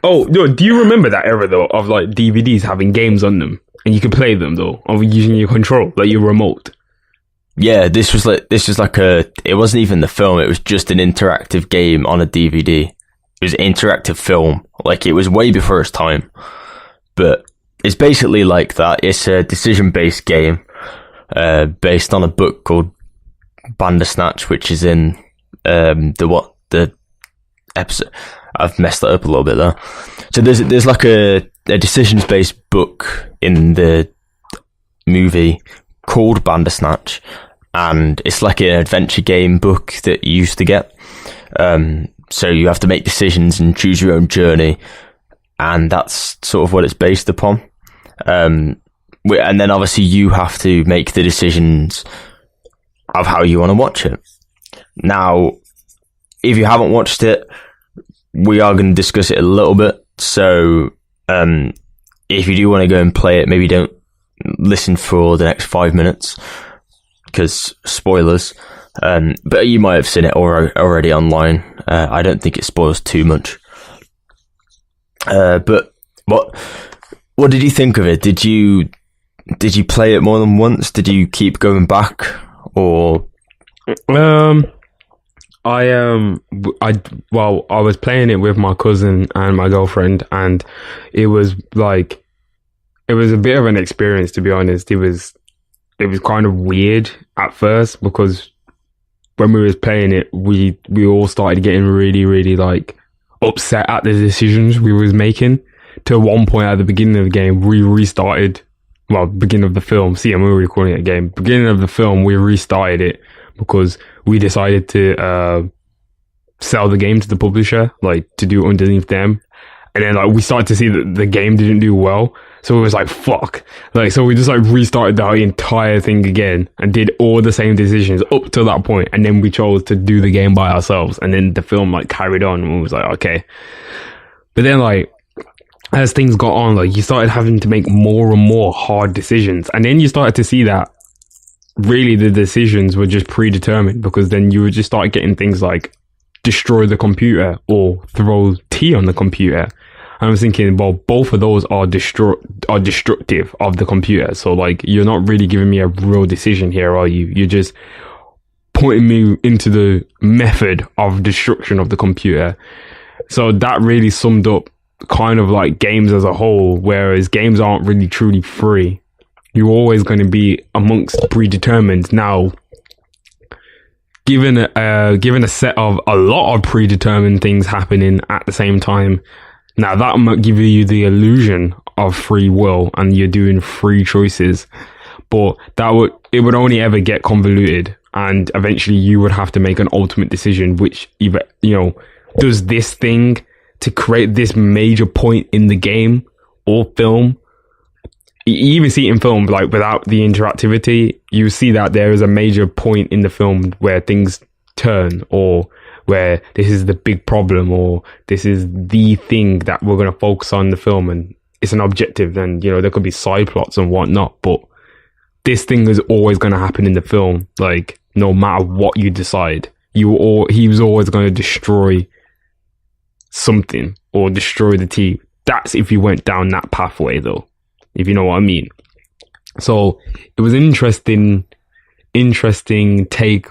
Oh, no, do you remember that era, though, of, like, DVDs having games on them? And you could play them, though, of using your control, like your remote. Yeah, this was like it wasn't even the film, it was just an interactive game on a DVD. It was interactive film. Like, it was way before its time. But it's basically like that. It's a decision-based game, based on a book called Bandersnatch, which is in, the episode... I've messed that up a little bit there. So there's like a decisions-based book in the movie called Bandersnatch, and it's like an adventure game book that you used to get. So you have to make decisions and choose your own journey, and that's sort of what it's based upon. And then obviously you have to make the decisions of how you want to watch it. Now, if you haven't watched it, we are going to discuss it a little bit. So if you do want to go and play it, maybe don't listen for the next 5 minutes, because spoilers. But you might have seen it already online. I don't think it spoils too much. But what did you think of it? Did you play it more than once? Did you keep going back, or? I was playing it with my cousin and my girlfriend, and it was a bit of an experience, to be honest. It was kind of weird at first, because when we was playing it, we all started getting really, really like upset at the decisions we was making. To one point at the beginning of the game, we restarted. Well, beginning of the film. See, I'm already calling it a game. Beginning of the film, we restarted it because we decided to sell the game to the publisher, like to do it underneath them. And then like we started to see that the game didn't do well, so it was like fuck. Like, so we just like restarted the entire thing again and did all the same decisions up to that point, and then we chose to do the game by ourselves. And then the film like carried on, and we was like, okay. But then like as things got on, like you started having to make more and more hard decisions, and then you started to see that really the decisions were just predetermined, because then you would just start getting things like destroy the computer or throw tea on the computer. And I was thinking, well, both of those are destructive of the computer. So like, you're not really giving me a real decision here, are you? You're just pointing me into the method of destruction of the computer. So that really summed up kind of like games as a whole, whereas games aren't really truly free. You're always going to be amongst predetermined. Now, given a set of a lot of predetermined things happening at the same time, now that might give you the illusion of free will and you're doing free choices, but it would only ever get convoluted, and eventually you would have to make an ultimate decision, which either, does this thing to create this major point in the game or film. You even see it in film, like without the interactivity, you see that there is a major point in the film where things turn, or where this is the big problem, or this is the thing that we're going to focus on in the film, and it's an objective. Then, there could be side plots and whatnot, but this thing is always going to happen in the film. Like, no matter what you decide, he was always going to destroy something or destroy the team. That's if you went down that pathway, though, if you know what I mean. So it was an interesting take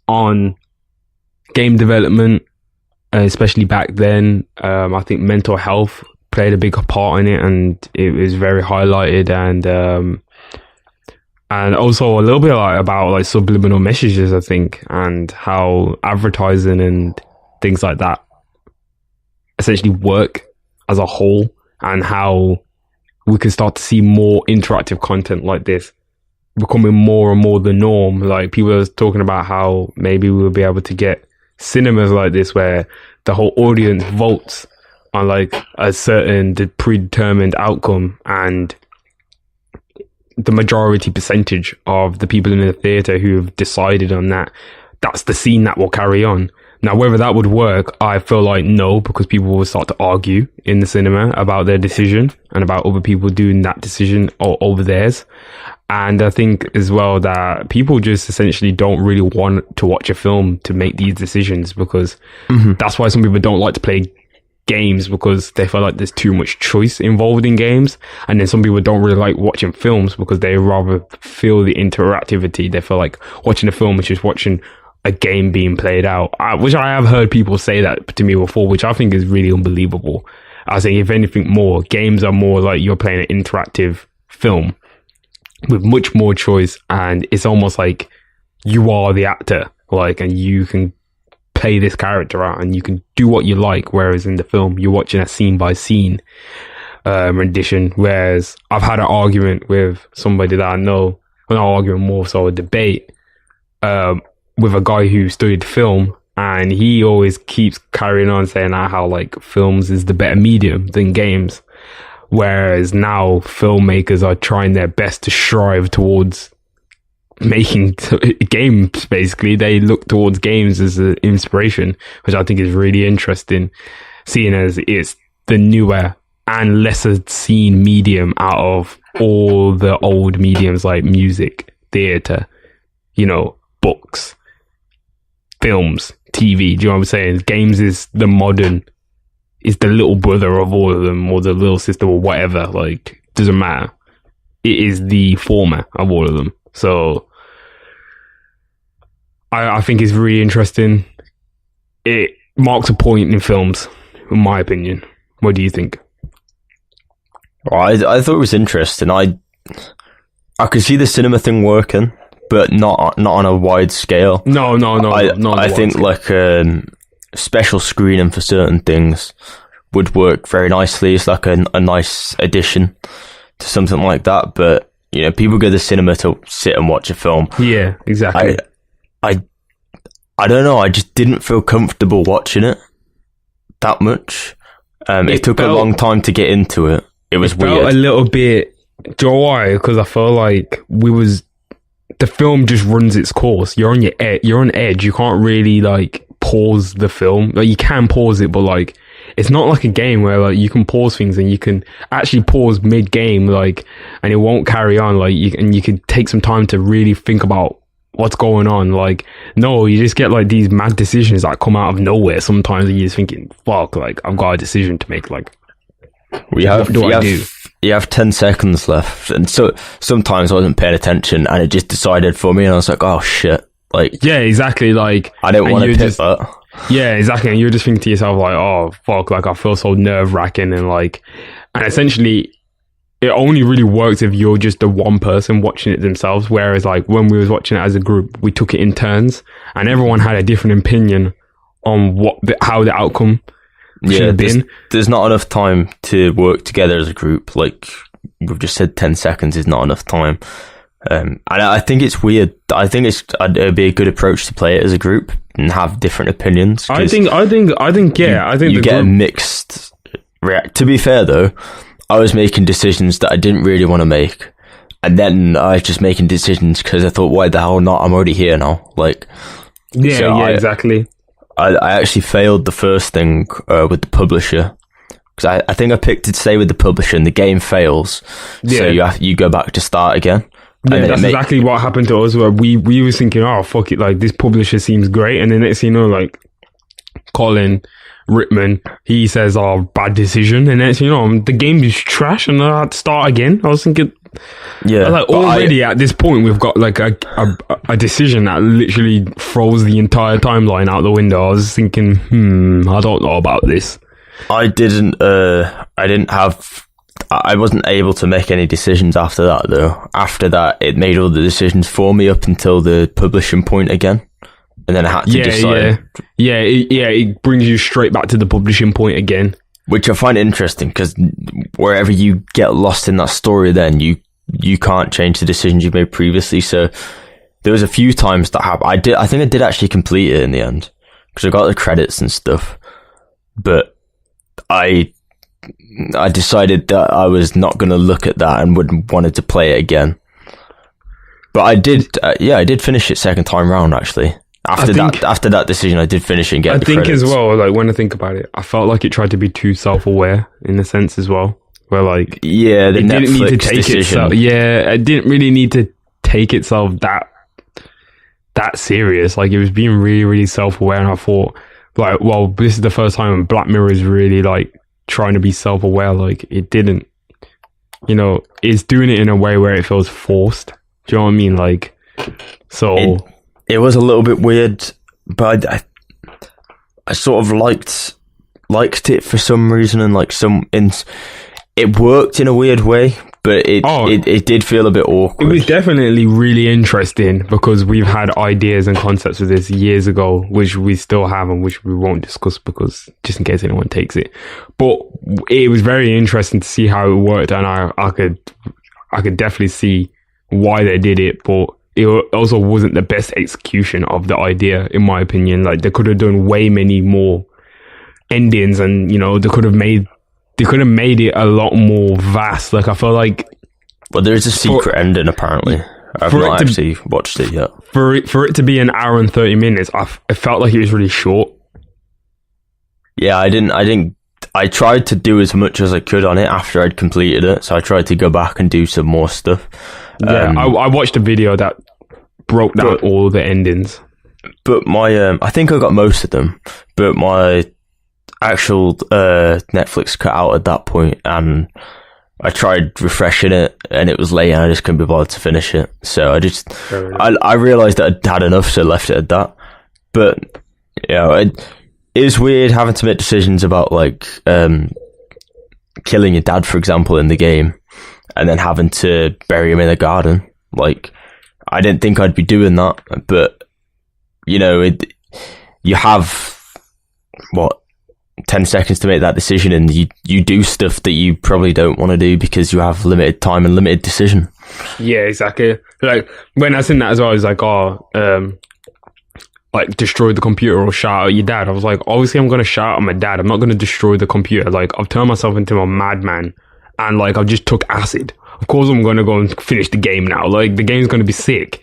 on game development, especially back then. I think mental health played a big part in it, and it was very highlighted, and also a little bit about subliminal messages, I think, and how advertising and things like that essentially work as a whole, and how we can start to see more interactive content like this becoming more and more the norm. Like, people are talking about how maybe we'll be able to get cinemas like this, where the whole audience votes on like a certain predetermined outcome, and the majority percentage of the people in the theater who have decided on that, that's the scene that will carry on. Now, whether that would work, I feel like no, because people will start to argue in the cinema about their decision and about other people doing that decision over theirs. And I think as well that people just essentially don't really want to watch a film to make these decisions, because that's why some people don't like to play games, because they feel like there's too much choice involved in games. And then some people don't really like watching films because they rather feel the interactivity. They feel like watching a film is just watching a game being played out, which I have heard people say that to me before, which I think is really unbelievable. I think if anything more, games are more like you're playing an interactive film with much more choice, and it's almost like you are the actor, like, and you can play this character out and you can do what you like, whereas in the film you're watching a scene by scene rendition. Whereas I've had an argument with somebody that I know, well, not argument, more so a debate, with a guy who studied film, and he always keeps carrying on saying how like films is the better medium than games, whereas now filmmakers are trying their best to strive towards making games. Basically, they look towards games as an inspiration, which I think is really interesting, seeing as it's the newer and lesser seen medium out of all the old mediums like music, theatre, books, films, TV. Do you know what I'm saying? Games is the little brother of all of them, or the little sister, or whatever. Like, doesn't matter. It is the former of all of them. So I think it's really interesting. It marks a point in films, in my opinion. What do you think? Well, I thought it was interesting. I could see the cinema thing working, but not on a wide scale. No. I think like special screening for certain things would work very nicely. It's like a nice addition to something like that. But people go to the cinema to sit and watch a film. Yeah, exactly. I don't know. I just didn't feel comfortable watching it that much. It took a long time to get into it. It was weird. Felt a little bit. Do you know why? Because I felt like the film just runs its course. You're on edge. You can't really like pause the film. Like, you can pause it, but like it's not like a game where like you can pause things and you can actually pause mid game, like, and it won't carry on. Like, you can take some time to really think about what's going on. Like, no, you just get like these mad decisions that come out of nowhere sometimes, and you're just thinking, fuck, like, I've got a decision to make. Like, what do I do? You have 10 seconds left, and so sometimes I wasn't paying attention and it just decided for me, and I was like, oh shit, like, yeah, exactly, like, I didn't want to pick that. Yeah, exactly. And you're just thinking to yourself like, oh fuck, like, I feel so nerve-wracking, and essentially it only really works if you're just the one person watching it themselves, whereas like when we was watching it as a group, we took it in turns and everyone had a different opinion on how the outcome should have been. There's not enough time to work together as a group. Like we've just said, 10 seconds is not enough time. And I think it's weird. I think it'd be a good approach to play it as a group and have different opinions. I think you get a mixed react. To be fair though, I was making decisions that I didn't really want to make, and then I was just making decisions because I thought, why the hell not? I'm already here now. Like, exactly. I actually failed the first thing with the publisher, because I think I picked to stay with the publisher and the game fails, so you go back to start again. Yeah, that's exactly what happened to us, where we was thinking, oh fuck it, like, this publisher seems great, and then next thing you know, like, Colin Rittman, he says, oh, bad decision, and next thing you know, the game is trash, and I had to start again. I was thinking, like, already at this point we've got like a decision that literally throws the entire timeline out the window. I was thinking, I don't know about this. I wasn't able to make any decisions after that though. After that, it made all the decisions for me up until the publishing point again, and then I had to decide. It brings you straight back to the publishing point again, which I find interesting, because wherever you get lost in that story, then you can't change the decisions you made previously. So there was a few times that happened. I think I did actually complete it in the end, because I got the credits and stuff, but I decided that I was not going to look at that and wanted to play it again. But I did, I did finish it second time round, actually. After that decision, I did finish it and get the think credits. as well, like, when I think about it, I felt like it tried to be too self-aware in a sense as well. Where, like, yeah, the it didn't need to Netflix take decision. itself. Yeah, it didn't really need to take itself that serious. Like, it was being really, really self-aware, and I thought, like, well, this is the first time Black Mirror is really, like, trying to be self-aware. Like, it didn't, you know, it's doing it in a way where it feels forced. Do you know what I mean? Like, so it was a little bit weird, but I sort of liked it for some reason, and like it worked in a weird way, but it did feel a bit awkward. It was definitely really interesting because we've had ideas and concepts of this years ago, which we still have and which we won't discuss because just in case anyone takes it. But it was very interesting to see how it worked, and I could definitely see why they did it, but it also wasn't the best execution of the idea, in my opinion. Like, they could have done way many more endings, and, you know, they could have made it a lot more vast. Like, I feel like, well, there is a secret ending apparently. I've not actually watched it yet. For it to be an hour and 30 minutes, it felt like it was really short. Yeah, I tried to do as much as I could on it after I'd completed it, so I tried to go back and do some more stuff. Yeah, I watched a video that broke down all the endings. But my, I think I got most of them, but my actual Netflix cut out at that point, and I tried refreshing it, and it was late, and I just couldn't be bothered to finish it. So I realised that I'd had enough, so I left it at that. But, you know, it is weird having to make decisions about, like, killing your dad, for example, in the game, and then having to bury him in a garden. Like, I didn't think I'd be doing that, but, you know, you have, 10 seconds to make that decision, and you do stuff that you probably don't want to do because you have limited time and limited decision. Yeah, exactly. Like, when I seen that as well, I was like, like, destroy the computer or shout at your dad. I was like, obviously I'm going to shout at my dad. I'm not going to destroy the computer. Like, I've turned myself into a madman, and, like, I just took acid. Of course I'm going to go and finish the game now. Like, the game's going to be sick.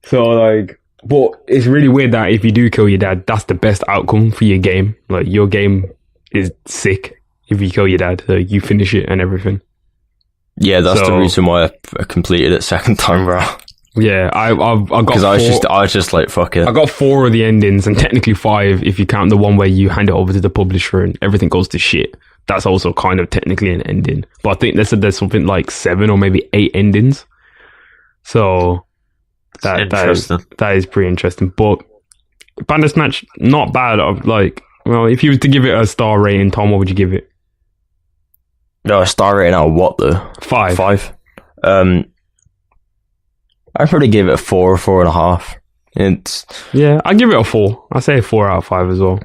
So, like, but it's really weird that if you do kill your dad, that's the best outcome for your game. Like, your game is sick if you kill your dad. Like, you finish it and everything. Yeah, that's the reason why I completed it second time round. Yeah, I got because I was just like, fuck it. I got 4 of the endings, and technically 5 if you count the one where you hand it over to the publisher and everything goes to shit. That's also kind of technically an ending. But I think they said there's something like 7 or maybe 8 endings. So that is pretty interesting. But Bandersnatch, not bad. Like, well, if you was to give it a star rating, Tom, what would you give it? No, a star rating out of what though? 5. 5. I'd probably give it a 4 or 4.5. Yeah, I'd give it a 4. I'd say a 4 out of 5 as well.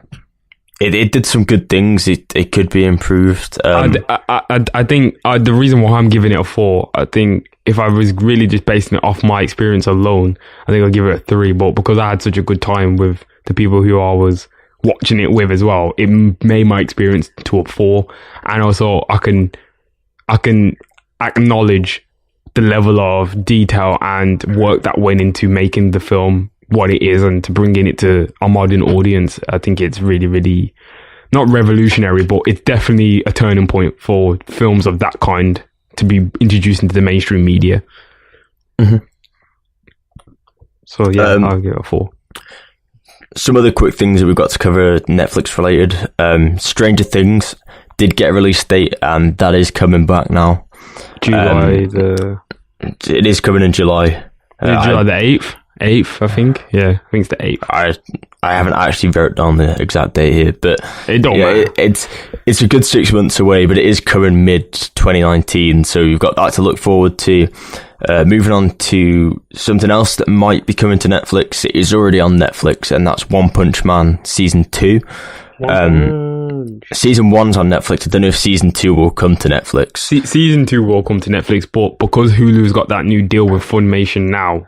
It did some good things. It could be improved. I think the reason why I'm giving it a 4, I think if I was really just basing it off my experience alone, I think I'll give it a 3. But because I had such a good time with the people who I was watching it with as well, it made my experience to a 4. And also I can acknowledge the level of detail and work that went into making the film what it is, and to bringing it to a modern audience. I think it's really, really not revolutionary, but it's definitely a turning point for films of that kind to be introduced into the mainstream media. Mm-hmm. So yeah, I'll give it a 4. Some other quick things that we've got to cover Netflix related. Stranger Things did get a release date, and that is coming back now. July it is coming in July. July the 8th. 8th, I think. Yeah, I think it's the 8th. I haven't actually wrote down the exact date here, but it don't matter. It's a good 6 months away, but it is coming mid 2019, so you've got that to look forward to. Moving on to something else that might be coming to Netflix. It is already on Netflix, and that's One Punch Man Season 2. Season 1's on Netflix. I don't know if Season 2 will come to Netflix. Season 2 will come to Netflix, but because Hulu's got that new deal with Funimation now,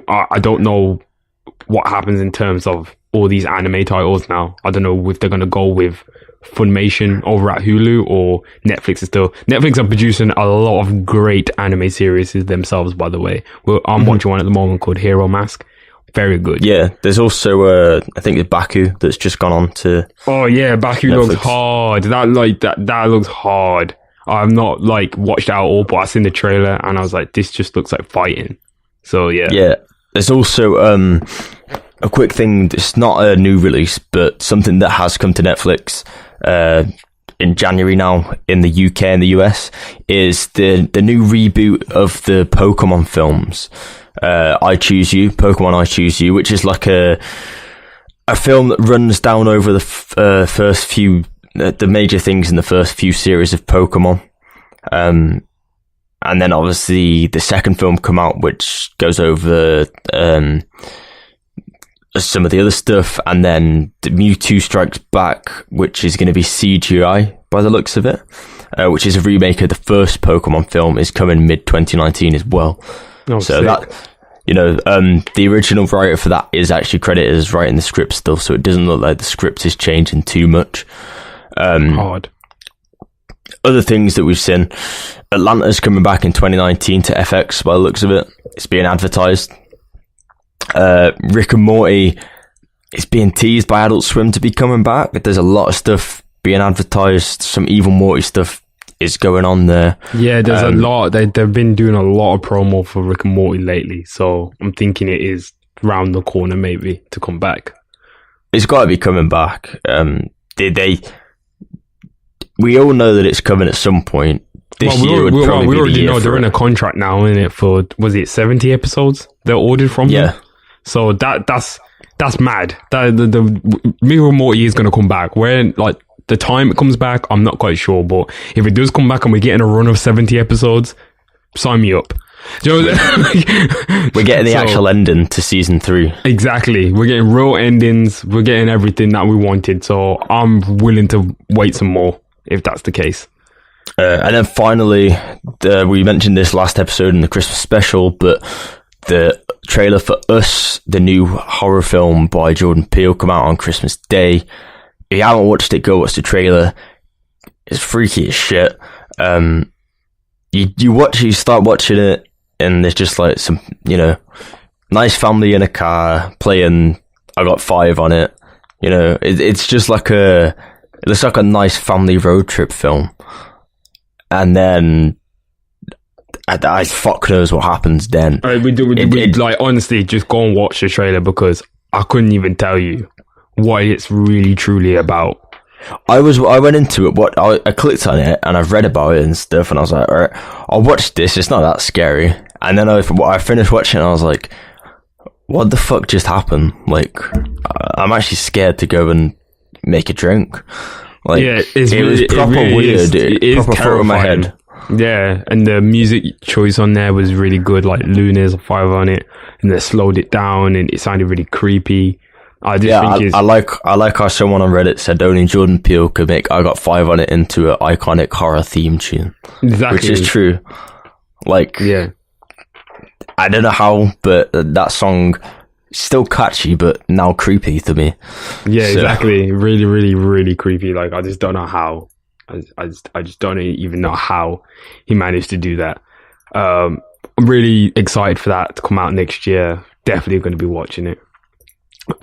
I don't know what happens in terms of all these anime titles now. I don't know if they're going to go with Funimation over at Hulu, or Netflix is still... Netflix are producing a lot of great anime series themselves, by the way. I'm watching one at the moment called Hero Mask. Very good. Yeah, there's also I think the Baku that's just gone on to. Oh yeah, Baku Netflix. looks hard. That looks hard. I've not like watched it at all, but I seen the trailer and I was like, this just looks like fighting. So yeah. Yeah, there's also a quick thing. It's not a new release, but something that has come to Netflix in January now in the UK and the US is the new reboot of the Pokemon films. I Choose You, Pokemon I Choose You, which is like a film that runs down over the first few, the major things in the first few series of Pokemon. And then obviously the second film come out, which goes over some of the other stuff, and then the Mewtwo Strikes Back, which is going to be CGI by the looks of it, which is a remake of the first Pokemon film, is coming mid-2019 as well. Oh, so sick. that, the original writer for that is actually credited as writing the script still, so it doesn't look like the script is changing too much. Hard. Other things that we've seen, Atlanta's coming back in 2019 to FX by the looks of it. It's being advertised. Rick and Morty is being teased by Adult Swim to be coming back. There's a lot of stuff being advertised. Some Evil Morty stuff is going on there. Yeah, there's a lot. They've been doing a lot of promo for Rick and Morty lately, so I'm thinking it is round the corner maybe to come back. It's got to be coming back. We all know that it's coming at some point. This year would probably we be already the year know they're in a contract now, in it for, was it 70 episodes they're ordered from them? So that's mad. The Rick and Morty is going to come back. When like the time it comes back, I'm not quite sure, but if it does come back and we're getting a run of 70 episodes, sign me up. Do you know what I'm saying? We're getting the actual ending to season 3. Exactly. We're getting real endings. We're getting everything that we wanted. So I'm willing to wait some more if that's the case. And then finally, we mentioned this last episode in the Christmas special, but the trailer for Us, the new horror film by Jordan Peele, come out on Christmas Day. If you haven't watched it, go watch the trailer. It's freaky as shit. You start watching it, and there's just like some, nice family in a car playing I Got 5 on it. It's just like it looks like a nice family road trip film. And then I fuck knows what happens then. Honestly, just go and watch the trailer, because I couldn't even tell you what it's really truly about. I went into it. I clicked on it and I've read about it and stuff, and I was like, all right, I'll watch this. It's not that scary. And then I finished watching it and I was like, what the fuck just happened? Like, I'm actually scared to go and make a drink. Like, yeah, it was proper weird. It is proper thought in my head. Yeah, and the music choice on there was really good. Like Luna's 5 on it, and they slowed it down, and it sounded really creepy. I like how someone on Reddit said only Jordan Peele could make I Got 5 on it into an iconic horror theme tune. Exactly, which is true. Like, yeah, I don't know how, but that song. Still catchy, but now creepy to me. Yeah, exactly. Really, really, really creepy. Like, I just don't know how. I just don't even know how he managed to do that. I'm really excited for that to come out next year. Definitely going to be watching it.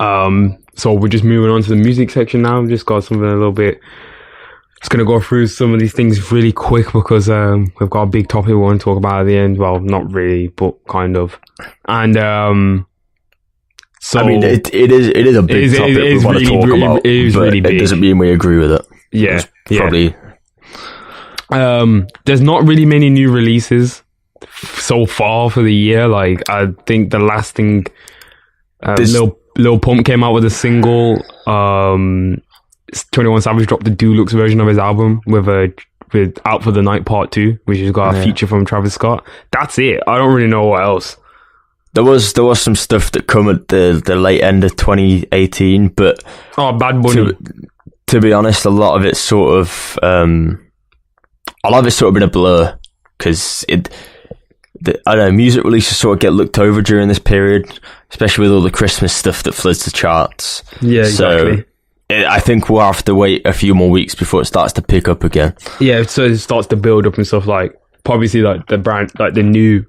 So we're just moving on to the music section now. We've just got something a little bit. Just going to go through some of these things really quick, because we've got a big topic we want to talk about at the end. Well, not really, but kind of. And so, I mean, it is a big topic we want to talk about, but it doesn't mean we agree with it. Yeah, probably. There's not really many new releases so far for the year. Like, I think the last thing, Lil Pump came out with a single. 21 Savage dropped the deluxe version of his album with Out for the Night Part 2, which has got a feature from Travis Scott. That's it. I don't really know what else. There was some stuff that come at the late end of 2018, but Bad Bunny. To be honest, a lot of it's sort of been a blur, because I don't know, music releases sort of get looked over during this period, especially with all the Christmas stuff that floods the charts. Yeah, exactly. So I think we'll have to wait a few more weeks before it starts to pick up again. Yeah, so it starts to build up and stuff. Like, probably see like the brand, like the new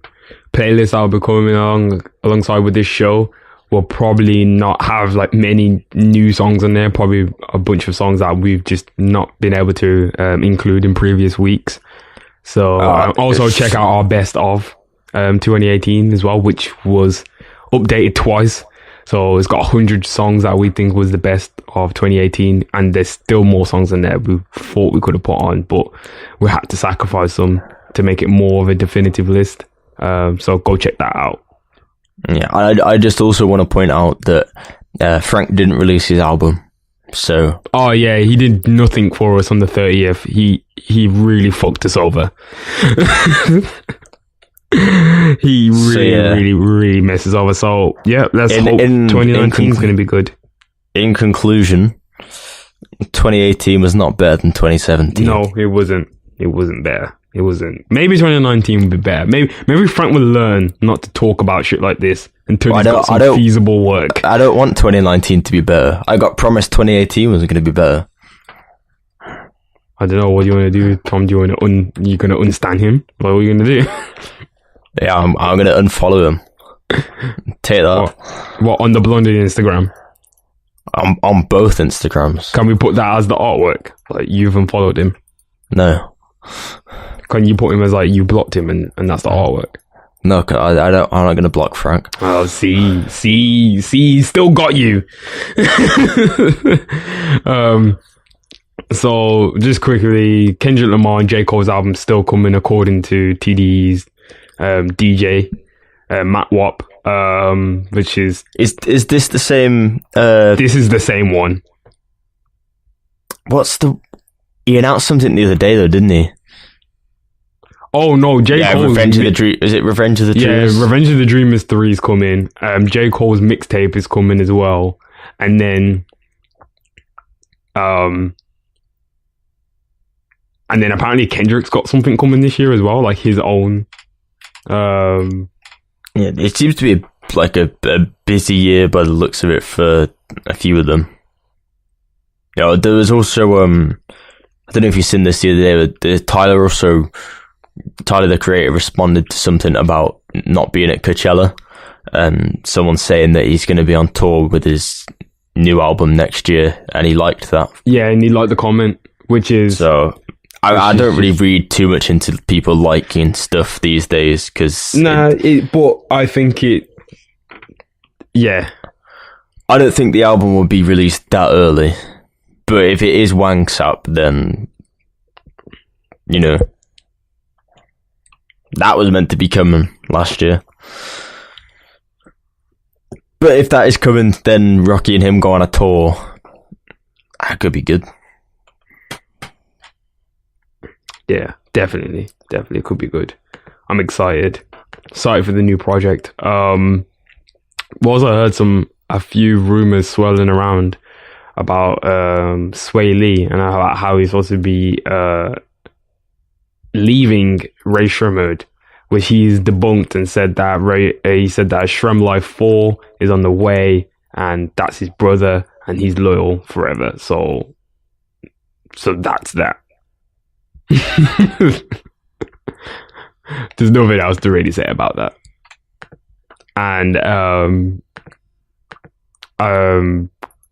playlist I'll be coming alongside with this show will probably not have like many new songs on there. Probably a bunch of songs that we've just not been able to include in previous weeks. So also check out our best of 2018 as well, which was updated twice. So it's got 100 songs that we think was the best of 2018, and there's still more songs in there we thought we could have put on, but we had to sacrifice some to make it more of a definitive list. So go check that out. Yeah, I just also want to point out that Frank didn't release his album, so... Oh yeah, he did nothing for us on the 30th. He really fucked us over. He really messes over. So yeah, let's hope 2019 is going to be good. In conclusion, 2018 was not better than 2017. No, it wasn't. It wasn't better. It wasn't. Maybe 2019 would be better. Maybe Frank will learn not to talk about shit like this until he's got some feasible work. I don't want 2019 to be better. I got promised 2018 was going to be better. I don't know. What do you want to do, Tom? Do you want to you going to unstand him? What are you going to do? Yeah, I'm going to unfollow him. Take that. What on the Blondie Instagram? On both Instagrams. Can we put that as the artwork? Like you've unfollowed him? No. Can you put him as like you blocked him and that's the artwork? No, I don't. I'm not going to block Frank. Oh, see, still got you. So just quickly, Kendrick Lamar and J. Cole's album still coming according to TDE's DJ Matt Wap, which is this the same? This is the same one. He announced something the other day though, didn't he? Oh no, J. Cole's Revenge of the Dream. Is it Revenge of the Dreamers? Yeah, Revenge of the Dreamers 3 is coming. J. Cole's mixtape is coming as well, and then apparently Kendrick's got something coming this year as well, like his own. Yeah, it seems to be a busy year by the looks of it for a few of them. Yeah, there was also I don't know if you've seen this the other day, but Tyler the creator responded to something about not being at Coachella, and someone saying that he's going to be on tour with his new album next year, and he liked that. Yeah, and he liked the comment, which is so. I don't really read too much into people liking stuff these days because but I think yeah. I don't think the album will be released that early, but if it is Wang Sap, then that was meant to be coming last year. But if that is coming, then Rocky and him go on a tour. That could be good. Yeah, definitely could be good. I'm excited for the new project. Also heard a few rumors swirling around about Sway Lee and how he's supposed to be leaving Ray Shremmerd, which he's debunked and said that Shrem Life 4 is on the way and that's his brother and he's loyal forever. So that's that. There's nothing else to really say about that. And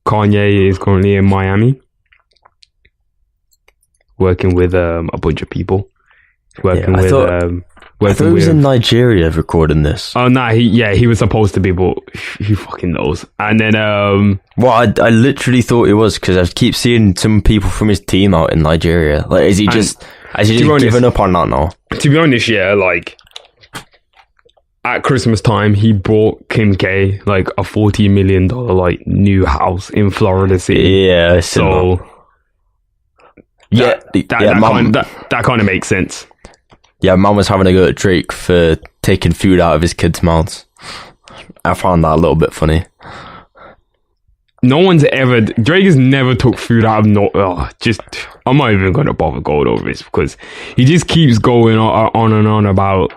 Kanye is currently in Miami working with a bunch of people. I thought he was in Nigeria recording this. Oh no, he was supposed to be, but who fucking knows? And then I literally thought it was because I keep seeing some people from his team out in Nigeria. Like, has he just given up on that now? To be honest, yeah, like at Christmas time, he bought Kim K like a $40 million like new house in Florida City. Yeah, so that kind of makes sense. Yeah, man was having a go at Drake for taking food out of his kids' mouths. I found that a little bit funny. Drake has never took food out of I'm not even going to bother going over this because he just keeps going on and on about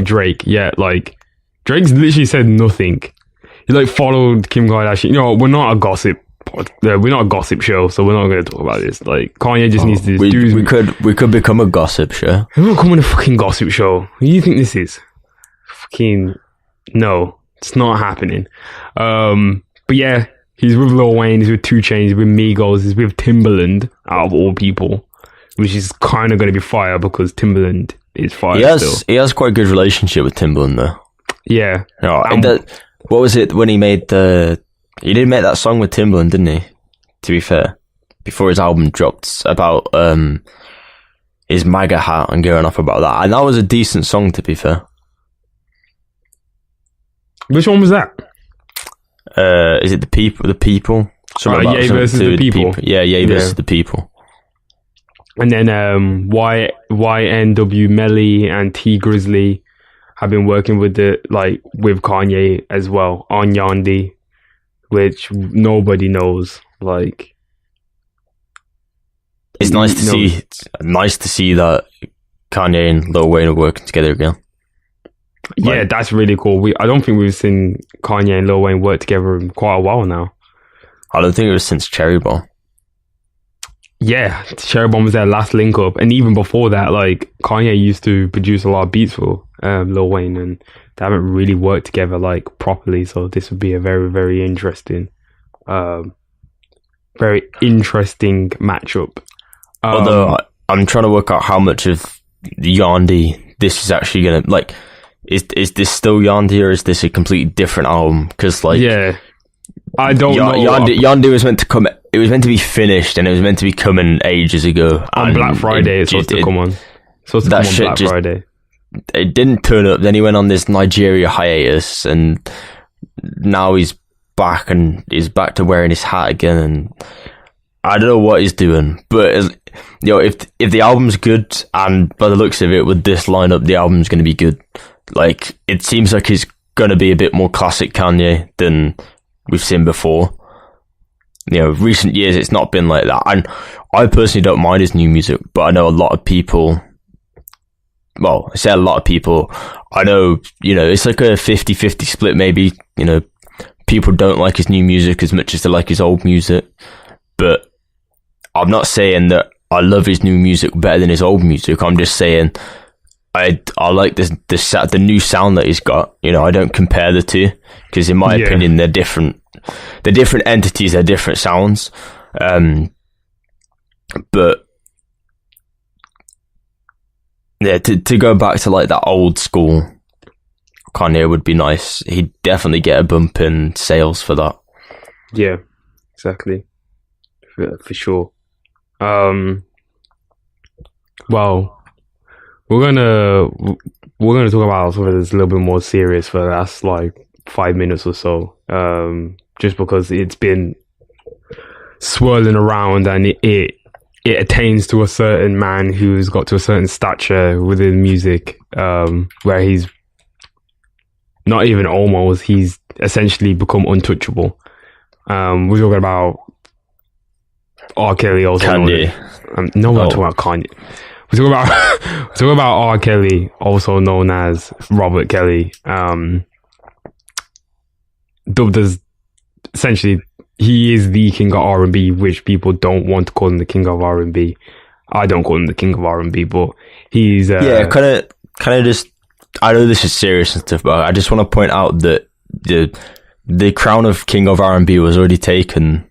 Drake. Yeah, like Drake's literally said nothing. He like followed Kim Kardashian. We're not a gossip. We're not a gossip show, so we're not going to talk about this. Like Kanye just needs to do. We could become a gossip show. We're not becoming a fucking gossip show. What do you think this is? Fucking no. It's not happening. But yeah, he's with Lil Wayne, he's with 2 Chainz, he's with Migos, he's with Timbaland, out of all people, which is kind of going to be fire because Timbaland is fire still. He has quite a good relationship with Timbaland, though. Yeah. What was it when he made he did make that song with Timbaland, didn't he? To be fair, before his album dropped, about his MAGA hat and going off about that, and that was a decent song, to be fair. Which one was that? Is it the people? Ye versus the people. Yeah, Ye versus the people. And then YNW Melly and T Grizzly have been working with with Kanye as well on Yandhi, which nobody knows. Like, it's nice to see. It's nice to see that Kanye and Lil Wayne are working together again. Yeah, that's really cool. I don't think we've seen Kanye and Lil Wayne work together in quite a while now. I don't think it was since Cherry Bomb. Yeah, Cherry Bomb was their last link up, and even before that, like, Kanye used to produce a lot of beats for Lil Wayne, and they haven't really worked together like properly. So this would be a very, very interesting matchup. Although I'm trying to work out how much of Yandhi this is actually gonna like. Is this still Yandhi, or is this a completely different album? Because I don't know. Yandhi was meant to come. It was meant to be finished, and it was meant to be coming ages ago. On Black Friday, it's supposed to come on. Black Friday. It didn't turn up. Then he went on this Nigeria hiatus, and now he's back, and he's back to wearing his hat again. And I don't know what he's doing, but if the album's good, and by the looks of it, with this lineup, the album's going to be good. Like, it seems like he's going to be a bit more classic Kanye than we've seen before. Recent years, it's not been like that. And I personally don't mind his new music, but I know a lot of people, well, I say a lot of people, I know, it's like a 50-50 split maybe. People don't like his new music as much as they like his old music. But I'm not saying that I love his new music better than his old music. I'm just saying I like the new sound that he's got. I don't compare the two, because in my opinion they're different. They're different entities. They're different sounds. But yeah, to go back to like that old school Kanye would be nice. He'd definitely get a bump in sales for that. Yeah, exactly. For sure. Well, we're gonna talk about something that's a little bit more serious for the last 5 minutes or so. Just because it's been swirling around, and it attains to a certain man who's got to a certain stature within music, where he's not even almost, he's essentially become untouchable. We're talking about R. Kelly, also Kanye. I'm talking about Kanye. We're talking about R. Kelly, also known as Robert Kelly, dubbed as, essentially, he is the king of R&B, which people don't want to call him the king of R&B. I don't call him the king of R&B, but he's kind of just. I know this is serious and stuff, but I just want to point out that the crown of king of R&B was already taken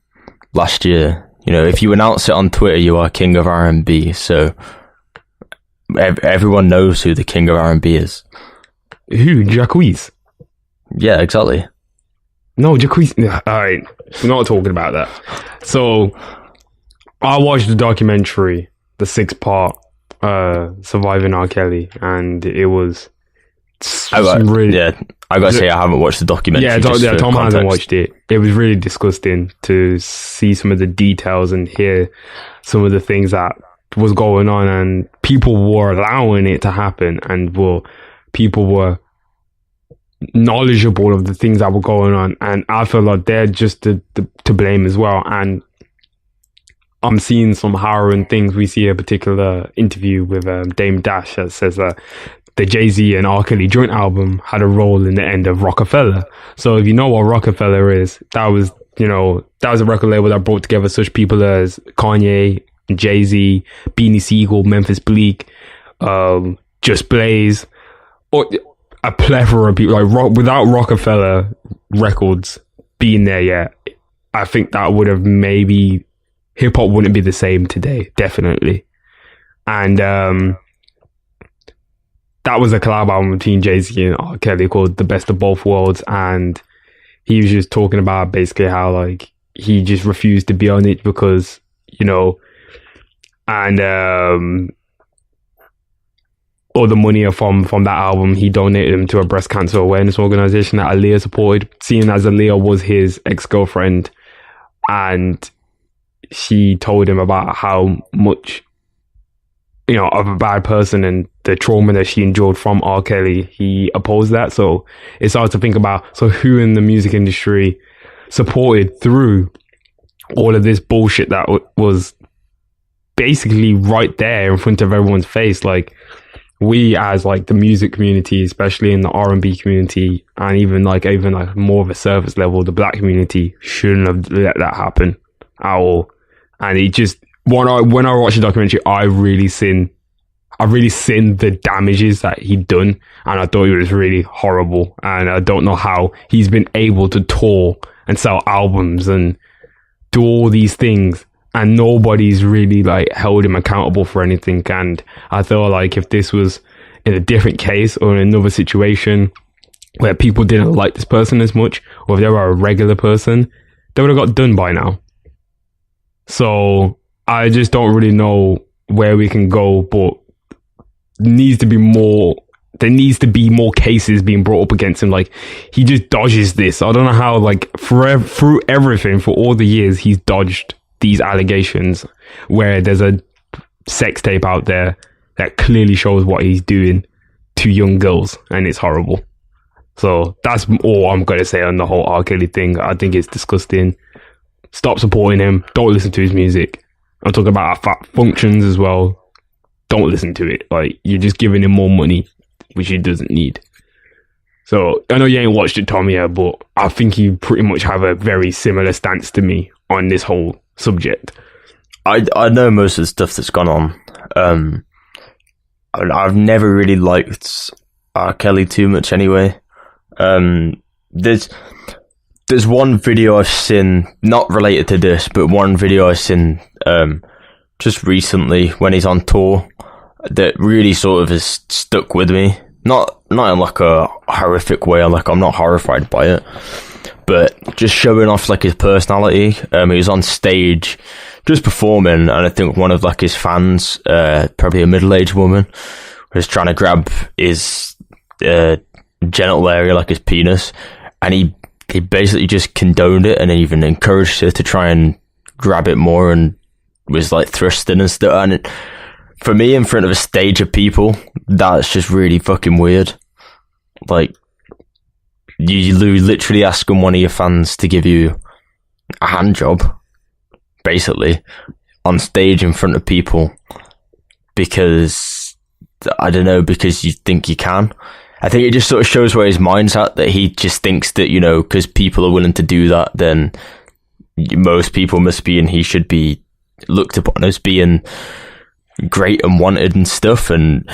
last year. If you announce it on Twitter, you are king of R&B. So everyone knows who the king of R&B is. Who? Jacquees? Yeah, exactly. No, Jacquees. Alright, we're not talking about that. So, I watched the documentary, the 6-part Surviving R. Kelly, and it was I gotta say, I haven't watched the documentary. Yeah, Tom hasn't watched it. It was really disgusting to see some of the details and hear some of the things that was going on, and people were allowing it to happen, and people were knowledgeable of the things that were going on, and I feel like they're just to blame as well. And I'm seeing some harrowing things. We see a particular interview with Dame Dash that says that the Jay-Z and R. Kelly joint album had a role in the end of Rockefeller. So if you know what Rockefeller is, that was a record label that brought together such people as Kanye, Jay-Z, Beanie Siegel, Memphis Bleak, Just Blaze, a plethora of people, like without Rockefeller Records being there yet, I think that would have maybe hip hop wouldn't be the same today, definitely. And that was a collab album between Jay-Z and R. Kelly called The Best of Both Worlds, and he was just talking about basically how like he just refused to be on it because, you know, and all the money from that album he donated them to a breast cancer awareness organization that Aaliyah supported, seeing as Aaliyah was his ex-girlfriend, and she told him about how much, you know, of a bad person and the trauma that she endured from R. Kelly. He opposed that. So it's hard to think about, so who in the music industry supported through all of this bullshit that was basically right there in front of everyone's face. Like, we as like the music community, especially in the R&B community, and even like more of a surface level, the black community, shouldn't have let that happen at all. And it just, when I watched the documentary, I really seen the damages that he'd done, and I thought it was really horrible. And I don't know how he's been able to tour and sell albums and do all these things, and nobody's really like held him accountable for anything. And I feel like if this was in a different case or in another situation where people didn't like this person as much, or if they were a regular person, they would have got done by now. So I just don't really know where we can go, but there needs to be more cases being brought up against him. Like, he just dodges this. I don't know how, like, through everything, for all the years, he's dodged these allegations where there's a sex tape out there that clearly shows what he's doing to young girls, and it's horrible. So that's all I'm going to say on the whole R. Kelly thing. I think it's disgusting. Stop supporting him. Don't listen to his music. I'm talking about our functions as well. Don't listen to it. Like, you're just giving him more money, which he doesn't need. So I know you ain't watched it, Tom, yeah, but I think you pretty much have a very similar stance to me on this whole subject. I know most of the stuff that's gone on. I've never really liked R. Kelly too much anyway. There's one video I've seen, not related to this, but one video I've seen just recently when he's on tour that really sort of has stuck with me. Not in like a horrific way, like I'm not horrified by it, but just showing off like his personality. He was on stage just performing, and I think one of like his fans, probably a middle-aged woman, was trying to grab his genital area, like his penis, and he basically just condoned it and even encouraged her to try and grab it more, and was like thrusting and stuff. And for me, in front of a stage of people, that's just really fucking weird. Like, you literally asking one of your fans to give you a hand job, basically, on stage in front of people, because, I don't know, because you think you can. I think it just sort of shows where his mind's at, that he just thinks that, you know, because people are willing to do that, then most people must be, and he should be looked upon as being great and wanted and stuff. And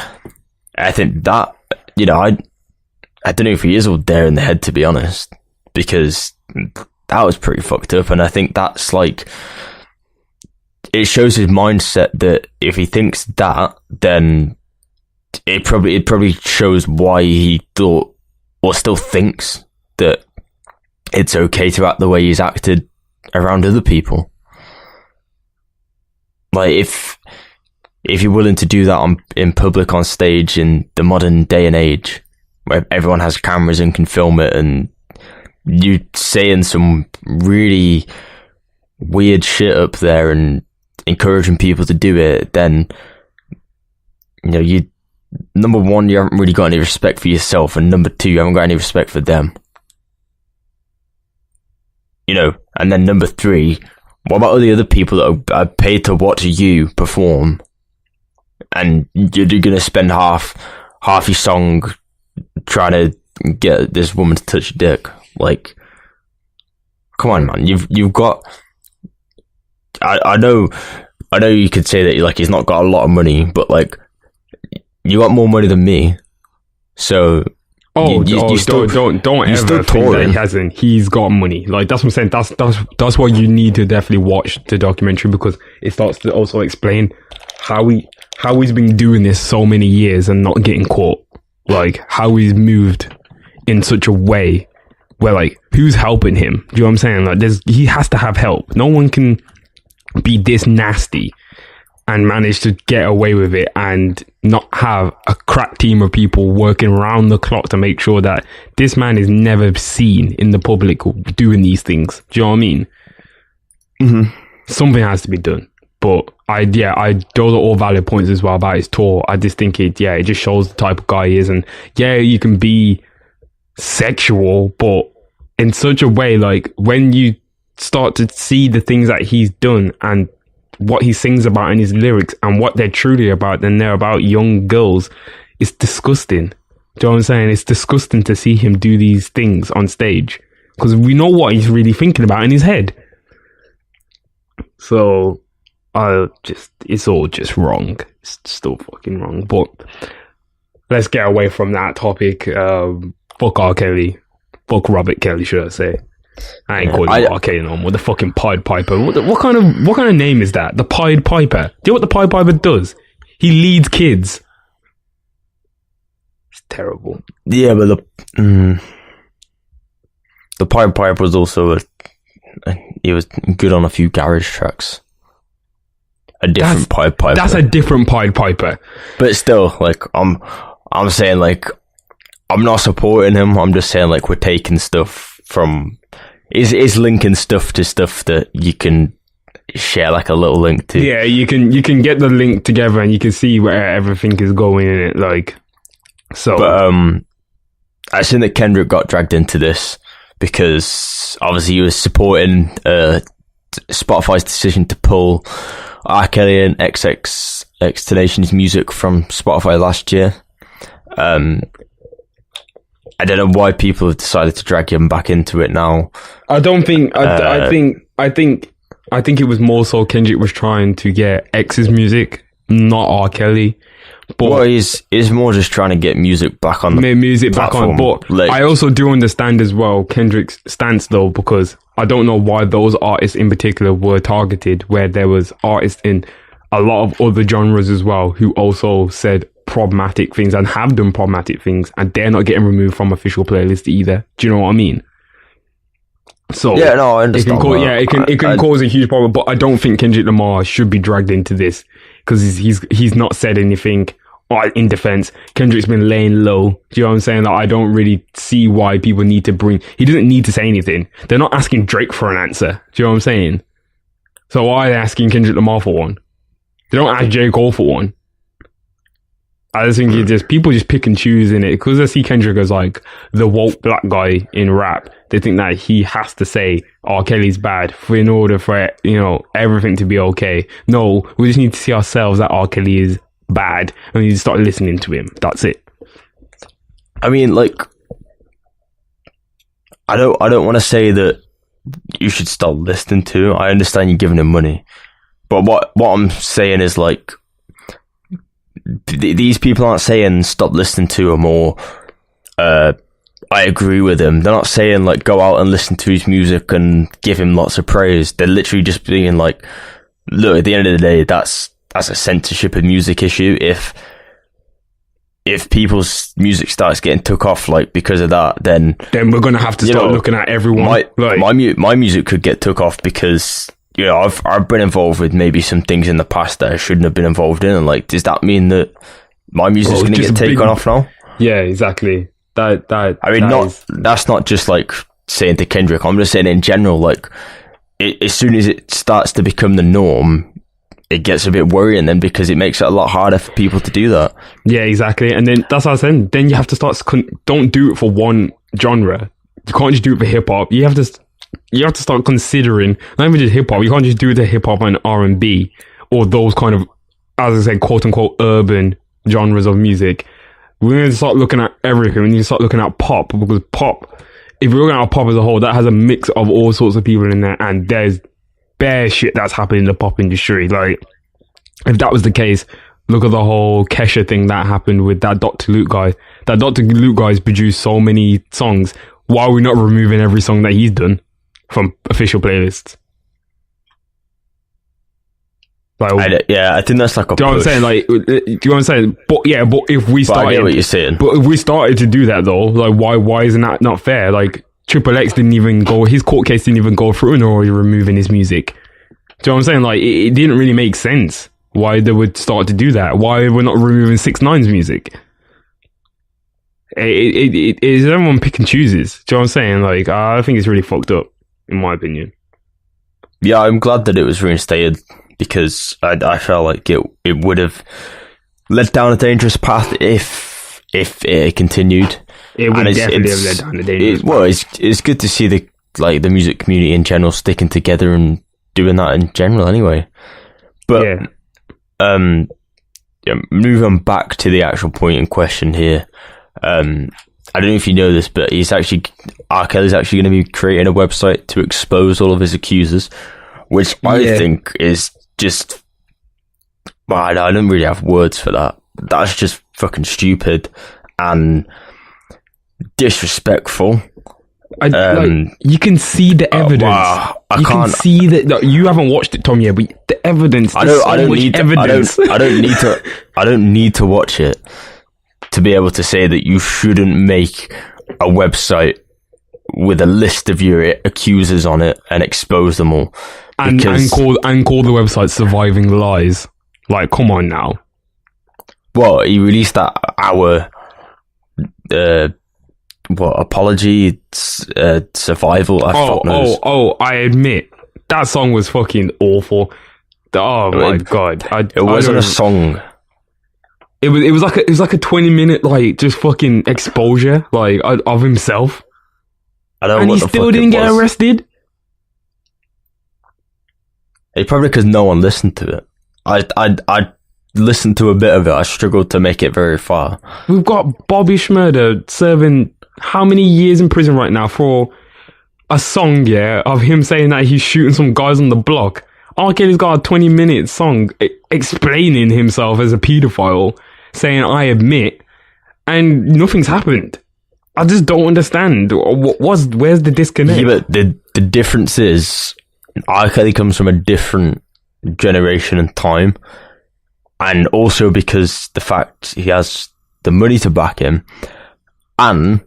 I think that, you know, I don't know if he is all there in the head, to be honest, because that was pretty fucked up. And I think that's like, it shows his mindset that if he thinks that, then it probably shows why he thought, or still thinks, that it's okay to act the way he's acted around other people. Like, if you're willing to do that in public on stage in the modern day and age, where everyone has cameras and can film it, and you saying some really weird shit up there and encouraging people to do it, then, you know, number one, you haven't really got any respect for yourself, and number two, you haven't got any respect for them. You know, and then number three, what about all the other people that are paid to watch you perform, and you're going to spend half your song trying to get this woman to touch your dick? Like, come on, man. You've got. I know you could say that, like, he's not got a lot of money, but like, you got more money than me, so Oh, you still, don't you're ever still think that he touring. hasn't. He's got money. Like, that's what I'm saying. That's why you need to definitely watch the documentary, because it starts to also explain how he's been doing this so many years and not getting caught. Like, how he's moved in such a way where, like, who's helping him? Do you know what I'm saying? Like, he has to have help. No one can be this nasty and manage to get away with it and not have a crack team of people working around the clock to make sure that this man is never seen in the public doing these things. Do you know what I mean? Mm-hmm. Something has to be done. But those are all valid points as well about his tour. I just think it just shows the type of guy he is. And yeah, you can be sexual, but in such a way, like, when you start to see the things that he's done and what he sings about in his lyrics and what they're truly about, then they're about young girls, it's disgusting. Do you know what I'm saying? It's disgusting to see him do these things on stage, because we know what he's really thinking about in his head. So it's all just wrong. It's still fucking wrong. But let's get away from that topic. Fuck R. Kelly. Fuck Robert Kelly, should I say? I ain't calling him R. Kelly no more. The fucking Pied Piper. What kind of name is that? The Pied Piper. Do you know what the Pied Piper does? He leads kids. It's terrible. Yeah, but the Pied Piper was also he was good on a few garage tracks. A different Pied Piper. That's a different Pied Piper. But still, like, I'm saying, like, I'm not supporting him. I'm just saying, like, we're taking stuff from... Is linking stuff to stuff that you can share, like, a little link to. Yeah, you can get the link together and you can see where everything is going in it, like... So... But, I think that Kendrick got dragged into this because, obviously, he was supporting Spotify's decision to pull R. Kelly and XXXTentacion's music from Spotify last year. I don't know why people have decided to drag him back into it now. I don't think. I think it was more so Kendrick was trying to get X's music, not R. Kelly. But well, he's more just trying to get music back on the music platform. back on. But like, I also do understand as well Kendrick's stance, though, because I don't know why those artists in particular were targeted, where there was artists in a lot of other genres as well who also said problematic things and have done problematic things, and they're not getting removed from official playlists either. Do you know what I mean? So yeah, no, I understand. It can cause a huge problem, but I don't think Kendrick Lamar should be dragged into this, because he's not said anything in defense. Kendrick's been laying low. Do you know what I'm saying? Like, I don't really see why people need to he doesn't need to say anything. They're not asking Drake for an answer. Do you know what I'm saying? So why are they asking Kendrick Lamar for one? They don't ask J. Cole for one. I just think people just pick and choose in it, because they see Kendrick as like the woke black guy in rap. They think that he has to say R. Kelly's bad in order for, you know, everything to be okay. No, we just need to see ourselves that R. Kelly is bad, and we need to start listening to him. That's it. I mean, like, I don't want to say that you should stop listening to. I understand you're giving him money, but what I'm saying is, like, these people aren't saying stop listening to him, or I agree with him. They're not saying, like, go out and listen to his music and give him lots of praise. They're literally just being like, look, at the end of the day, that's a censorship of music issue. If people's music starts getting took off, like, because of that, then we're gonna have to start looking at everyone. My music could get took off because, you know, I've been involved with maybe some things in the past that I shouldn't have been involved in, and, like, does that mean that my music's going to get taken off now? Yeah, exactly. That's not just, like, saying to Kendrick. I'm just saying in general, like, as soon as it starts to become the norm, it gets a bit worrying then, because it makes it a lot harder for people to do that. Yeah, exactly. And then that's what I was saying. Then you have to start. Don't do it for one genre. You can't just do it for hip hop. You have to start considering, not even just hip hop. You can't just do it to hip hop and R&B, or those kind of, as I said, quote unquote urban genres of music. We need to start looking at everything. We need to start looking at pop, because pop, if you're looking at pop as a whole, that has a mix of all sorts of people in there, and there's bare shit that's happening in the pop industry. Like, if that was the case, look at the whole Kesha thing that happened with that Dr. Luke guy. That Dr. Luke guy's produced so many songs. Why are we not removing every song that he's done from official playlists? Like, I think that's like a. Do you know what I'm saying? Like, do you know what I'm saying? But if we started, I get what you're saying. But if we started to do that though, like, why isn't that not fair? Like, Triple X didn't even go. His court case didn't even go through, and they're already removing his music. Do you know what I'm saying? Like, it didn't really make sense why they would start to do that. Why we're not removing 6ix9ine's music? It is everyone pick and chooses. Do you know what I'm saying? Like, I think it's really fucked up, in my opinion. Yeah, I'm glad that it was reinstated because I felt like it would have led down a dangerous path if it continued. It would definitely have led down a dangerous path. Well, it's good to see the music community in general sticking together and doing that in general anyway. But moving back to the actual point in question here. I don't know if you know this, but R. Kelly's actually going to be creating a website to expose all of his accusers, which I think is just, I don't really have words for that. That's just fucking stupid and disrespectful. You can see the evidence. Wow, can see that. No, you haven't watched it, Tom, yet, but the evidence. I don't need to watch it to be able to say that you shouldn't make a website with a list of your accusers on it and expose them all. And call the website Surviving Lies. Like, come on now. Well, he released that apology, survival. I admit that song was fucking awful. Oh my god! It wasn't a song. It was like a 20-minute like just fucking exposure like of himself. I don't know. And he still didn't get arrested. It probably because no one listened to it. I listened to a bit of it. I struggled to make it very far. We've got Bobby Shmurda serving how many years in prison right now for a song, of him saying that he's shooting some guys on the block. R. Kelly's got a 20-minute song explaining himself as a paedophile, saying, I admit, and nothing's happened. I just don't understand. Where's the disconnect? Yeah, but the difference is, R. Kelly comes from a different generation and time, and also because the fact he has the money to back him, and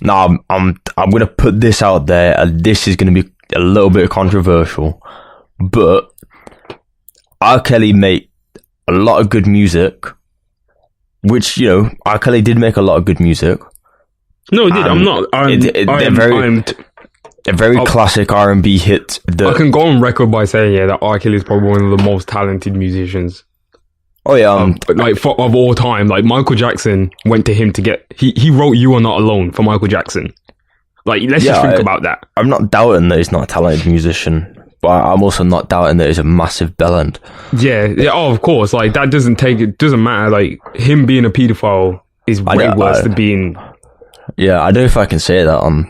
now I'm going to put this out there, and this is going to be a little bit controversial, but R. Kelly made a lot of good music, which, R. Kelly did make a lot of good music. No, he did. They're very classic R&B hits. I can go on record by saying, that R. Kelly is probably one of the most talented musicians. Oh yeah, of all time. Like, Michael Jackson went to him to get. He wrote "You Are Not Alone" for Michael Jackson. Like, let's just think about that. I'm not doubting that he's not a talented musician, but I'm also not doubting that he's a massive bellend. Yeah. Oh, of course. Like, that doesn't matter. Like, him being a paedophile is way worse than being. Yeah, I don't know if I can say that on.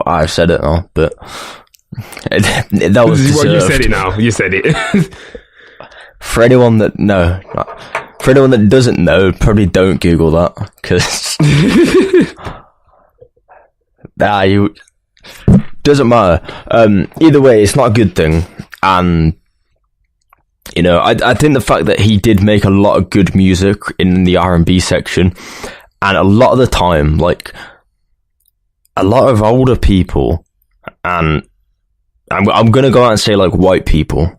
I've said it now, but that was deserved. You said it now. You said it. For anyone that doesn't know, probably don't Google that, because doesn't matter. Either way, it's not a good thing, and I think the fact that he did make a lot of good music in the R&B section, and a lot of the time, like a lot of older people, and I'm gonna go out and say like white people.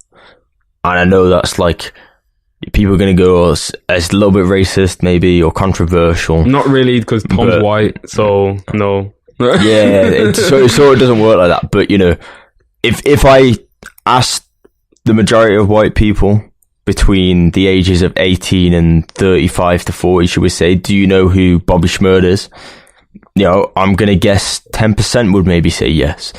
And I know that's like, people are going to go as a little bit racist, maybe, or controversial. Not really, because Tom's white, so no. Yeah, so it doesn't work like that. But, if I asked the majority of white people between the ages of 18 and 35 to 40, should we say, do you know who Bobby Shmurda is? I'm going to guess 10% would maybe say yes.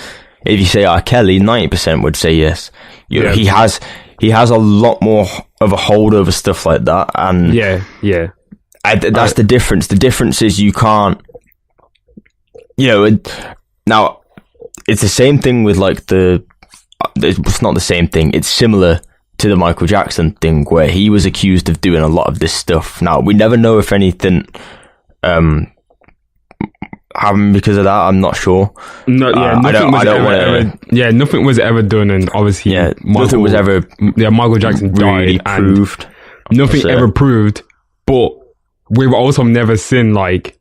If you say R. Kelly, 90% would say yes. He has a lot more of a hold over stuff like that, and that's the difference. The difference is you can't, now it's the same thing with like it's not the same thing. It's similar to the Michael Jackson thing, where he was accused of doing a lot of this stuff. Now, we never know if anything happened because of that. I'm not sure. No, yeah, nothing was ever done, and obviously, nothing was ever. Yeah, Michael Jackson really died, proved. And nothing ever proved. But we've also never seen like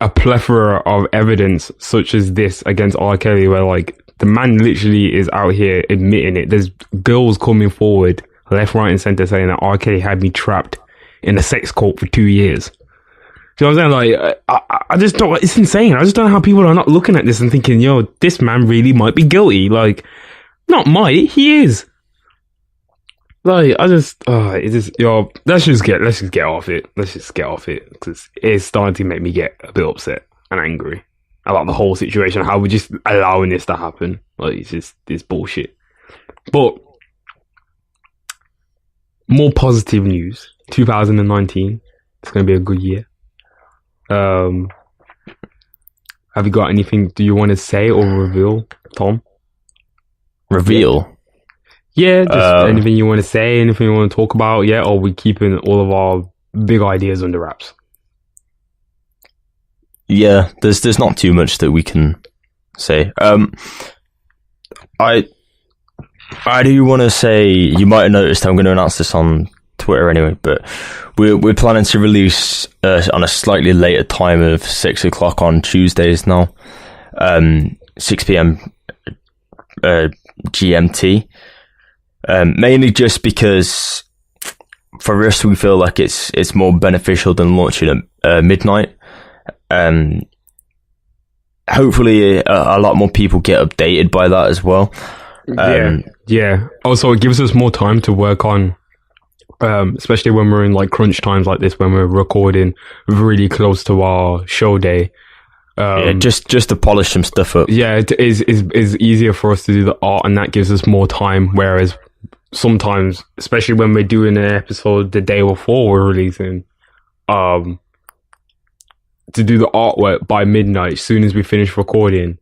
a plethora of evidence such as this against R. Kelly, where like the man literally is out here admitting it. There's girls coming forward left, right, and center saying that R. Kelly had me trapped in a sex cult for 2 years. You know what I'm saying? Like, I just don't, it's insane. I just don't know how people are not looking at this and thinking, yo, this man really might be guilty. Like, not might, he is. Like, let's just get off it. Let's just get off it. Because it's starting to make me get a bit upset and angry about the whole situation. How we're just allowing this to happen. Like, it's bullshit. But, more positive news. 2019. It's going to be a good year. Have you got anything do you want to say or reveal, Tom? Reveal? Yeah, just anything you want to say, anything you want to talk about, yeah, or we keeping all of our big ideas under wraps? Yeah, there's not too much that we can say. I do want to say, you might have noticed I'm going to announce this on Twitter anyway, but we're planning to release on a slightly later time of 6 o'clock on Tuesdays now, 6 p.m. GMT, mainly just because for us we feel like it's more beneficial than launching at midnight. Hopefully a lot more people get updated by that as well. Yeah. Also, it gives us more time to work on. Especially when we're in like crunch times like this, when we're recording really close to our show day. Just to polish some stuff up. Yeah, it is easier for us to do the art, and that gives us more time. Whereas sometimes, especially when we're doing an episode the day before we're releasing, to do the artwork by midnight, as soon as we finish recording,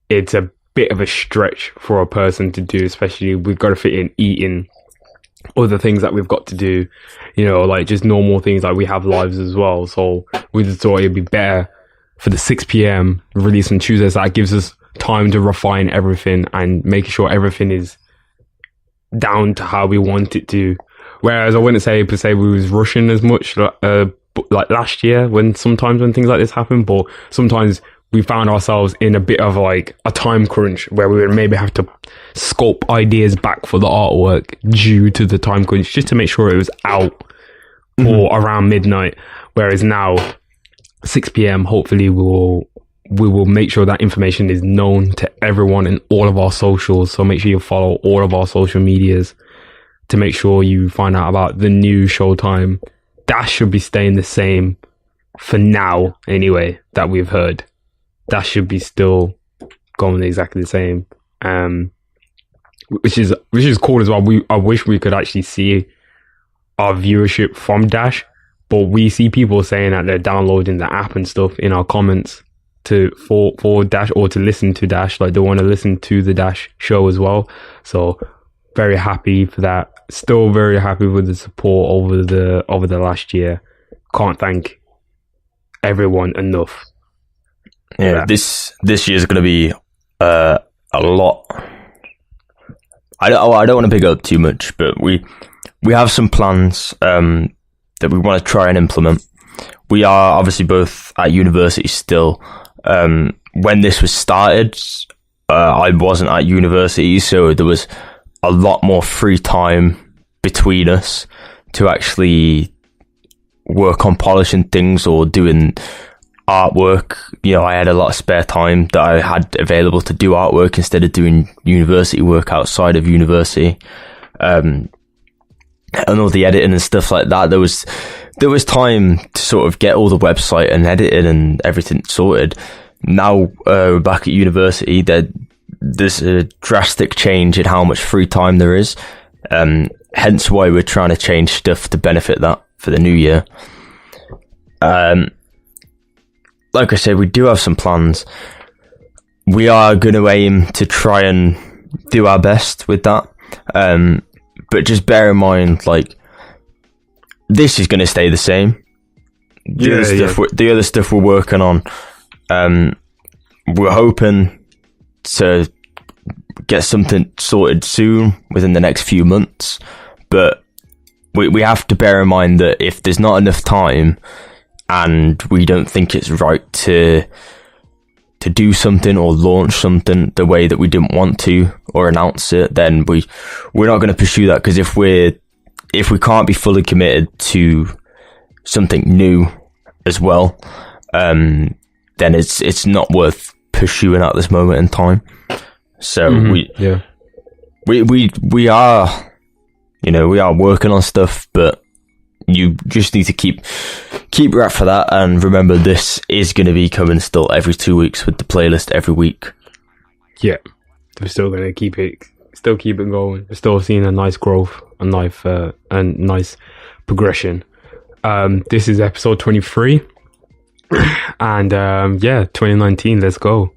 it's a bit of a stretch for a person to do. Especially we've got to fit in eating, other things that we've got to do, you know, like just normal things, like we have lives as well. So we just thought it'd be better for the 6 p.m. release on Tuesday. So that gives us time to refine everything and making sure everything is down to how we want it to. Whereas I wouldn't say per se we was rushing as much like last year when things like this happen, but sometimes we found ourselves in a bit of like a time crunch where we would maybe have to sculpt ideas back for the artwork due to the time crunch, just to make sure it was out or around midnight. Whereas now, 6 p.m, hopefully we will make sure that information is known to everyone in all of our socials. So make sure you follow all of our social medias to make sure you find out about the new showtime. That should be staying the same for now anyway, that we've heard. That should be still going exactly the same, which is cool as well. I wish we could actually see our viewership from Dash, but we see people saying that they're downloading the app and stuff in our comments for Dash, or to listen to Dash, like they want to listen to the Dash show as well. So very happy for that. Still very happy with the support over the last year. Can't thank everyone enough. Yeah, this year is going to be a lot. I don't want to pick up too much, but we have some plans that we want to try and implement. We are obviously both at university still. When this was started, I wasn't at university, so there was a lot more free time between us to actually work on polishing things or doing artwork. You know, I had a lot of spare time that I had available to do artwork instead of doing university work outside of university. And all the editing and stuff like that. There was time to sort of get all the website and editing and everything sorted. Now, back at university, there's a drastic change in how much free time there is. Hence why we're trying to change stuff to benefit that for the new year. Like I said, we do have some plans. We are going to aim to try and do our best with that. but just bear in mind, like, this is going to stay the same. The other stuff we're working on, we're hoping to get something sorted soon within the next few months, but we have to bear in mind that if there's not enough time and we don't think it's right to do something or launch something the way that we didn't want to, or announce it, then we're not going to pursue that, because if we can't be fully committed to something new as well, then it's not worth pursuing at this moment in time. So we are, we are working on stuff, but you just need to keep your eye for that, and remember, this is going to be coming still every 2 weeks with the playlist every week. Yeah, we're still going to keep it going. We're still seeing a nice growth, a nice progression. This is episode 23, and 2019. Let's go.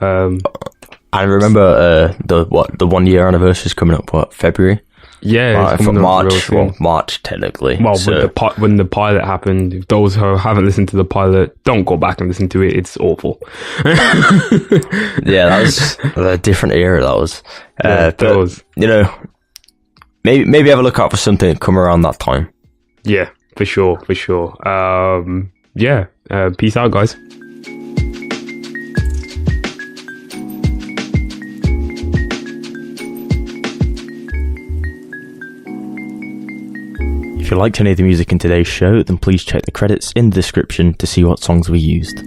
I remember the 1 year anniversary is coming up. February? Yeah, for March. Well, March technically. Well, when the pilot happened, those who haven't listened to the pilot, don't go back and listen to it. It's awful. Yeah, that was a different era. That was. That was. Maybe have a look out for something to come around that time. Yeah, for sure. Peace out, guys. If you liked any of the music in today's show, then please check the credits in the description to see what songs we used.